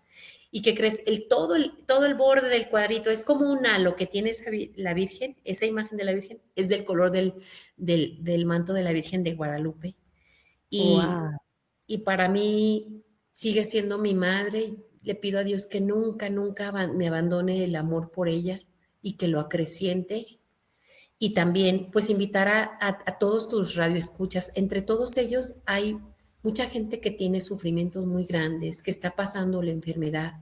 ¿Y que crees? Todo el borde del cuadrito es como un halo que tiene la Virgen, esa imagen de la Virgen es del color del manto de la Virgen de Guadalupe. Y, Wow. y para mí sigue siendo mi madre. Le pido a Dios que nunca, nunca me abandone el amor por ella y que lo acreciente. Y también, pues, invitar a todos tus radioescuchas. Entre todos ellos hay mucha gente que tiene sufrimientos muy grandes, que está pasando la enfermedad.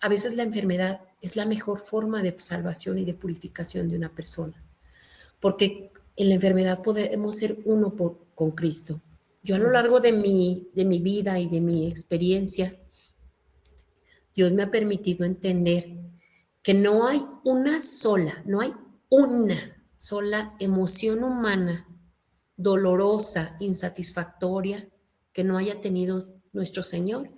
A veces la enfermedad es la mejor forma de salvación y de purificación de una persona, porque en la enfermedad podemos ser uno con Cristo. Yo a lo largo de mi vida y de mi experiencia, Dios me ha permitido entender que no hay una sola emoción humana dolorosa, insatisfactoria, que no haya tenido nuestro Señor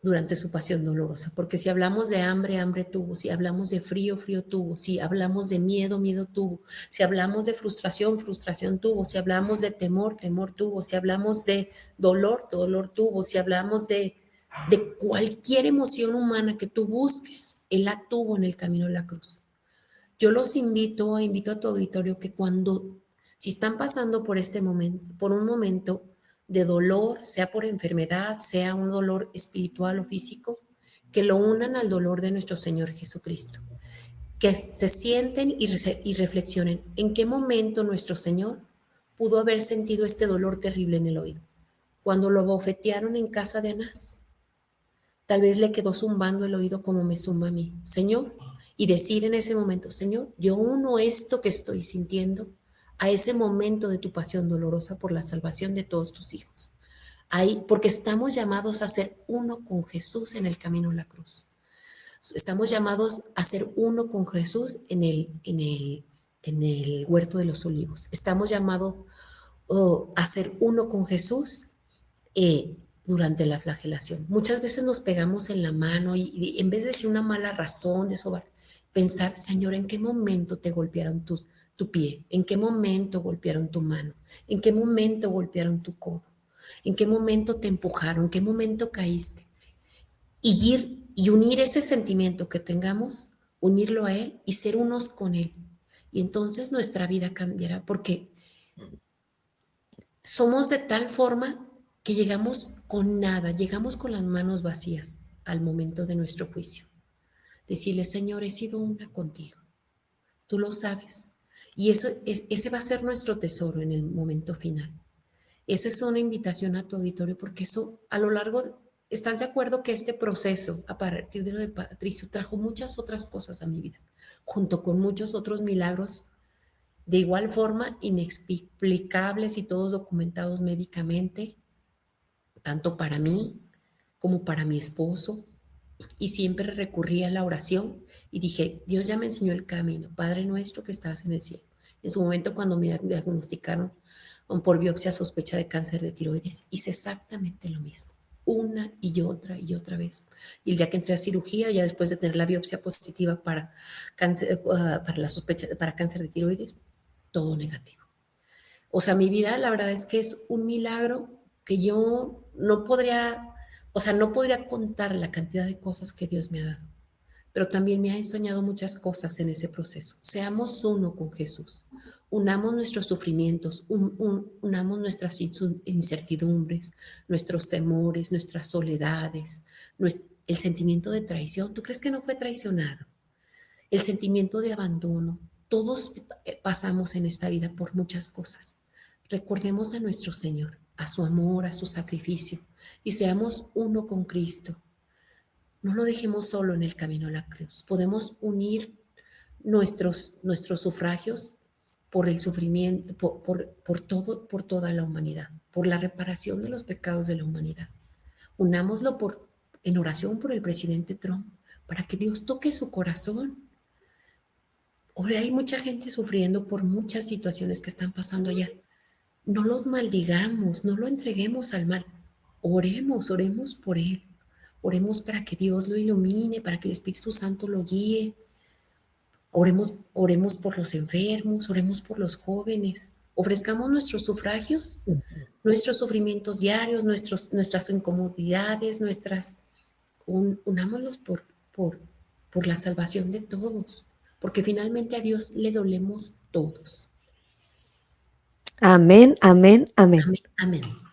durante su pasión dolorosa. Porque si hablamos de hambre, hambre tuvo; si hablamos de frío, frío tuvo; si hablamos de miedo, miedo tuvo; si hablamos de frustración, frustración tuvo; si hablamos de temor, temor tuvo; si hablamos de dolor, dolor tuvo; si hablamos de cualquier emoción humana que tú busques, Él la tuvo en el camino de la cruz. Yo invito a tu auditorio que si están pasando por este momento, por un momento de dolor, sea por enfermedad, sea un dolor espiritual o físico, que lo unan al dolor de nuestro Señor Jesucristo. Que se sienten y reflexionen en qué momento nuestro Señor pudo haber sentido este dolor terrible en el oído. Cuando lo bofetearon en casa de Anás. Tal vez le quedó zumbando el oído como me zumba a mí, Señor, y decir en ese momento, Señor, yo uno esto que estoy sintiendo a ese momento de tu pasión dolorosa por la salvación de todos tus hijos. Ahí, porque estamos llamados a ser uno con Jesús en el camino a la cruz. Estamos llamados a ser uno con Jesús en el huerto de los olivos. Estamos llamados a ser uno con Jesús durante la flagelación. Muchas veces nos pegamos en la mano y en vez de decir una mala razón de sobar, pensar, Señor, ¿en qué momento te golpearon tu pie? ¿En qué momento golpearon tu mano? ¿En qué momento golpearon tu codo? ¿En qué momento te empujaron? ¿En qué momento caíste? Y unir ese sentimiento que tengamos, unirlo a Él y ser unos con Él. Y entonces nuestra vida cambiará, porque somos de tal forma que llegamos con nada, llegamos con las manos vacías al momento de nuestro juicio. Decirle, Señor, he sido una contigo, tú lo sabes. Y ese va a ser nuestro tesoro en el momento final. Esa es una invitación a tu auditorio, porque eso a lo largo, ¿estás de acuerdo que este proceso, a partir de lo de Patricio, trajo muchas otras cosas a mi vida, junto con muchos otros milagros de igual forma inexplicables y todos documentados médicamente, tanto para mí como para mi esposo? Y siempre recurrí a la oración y dije, Dios ya me enseñó el camino, Padre nuestro que estás en el cielo. En su momento, cuando me diagnosticaron por biopsia sospecha de cáncer de tiroides, hice exactamente lo mismo, una y otra vez. Y el día que entré a cirugía, ya después de tener la biopsia positiva para cáncer, para la sospecha para cáncer de tiroides, todo negativo. O sea, mi vida, la verdad es que es un milagro que yo no podría, o sea, no podría contar la cantidad de cosas que Dios me ha dado, pero también me ha enseñado muchas cosas en ese proceso. Seamos uno con Jesús, unamos nuestros sufrimientos, unamos nuestras incertidumbres, nuestros temores, nuestras soledades, el sentimiento de traición. ¿Tú crees que no fue traicionado? El sentimiento de abandono. Todos pasamos en esta vida por muchas cosas. Recordemos a nuestro Señor, a su amor, a su sacrificio, y seamos uno con Cristo. No lo dejemos solo en el camino a la cruz. Podemos unir nuestros sufragios por el sufrimiento, por toda la humanidad, por la reparación de los pecados de la humanidad. Unámoslo en oración por el presidente Trump, para que Dios toque su corazón. Ahora hay mucha gente sufriendo por muchas situaciones que están pasando allá. No los maldigamos, no lo entreguemos al mal. Oremos por él, Oremos para que Dios lo ilumine, para que el Espíritu Santo lo guíe. Oremos por los enfermos, oremos por los jóvenes. Ofrezcamos nuestros sufragios, nuestros sufrimientos diarios, nuestras incomodidades, unámoslos por la salvación de todos, porque finalmente a Dios le dolemos todos. Amén, amén, amén. Amén, amén.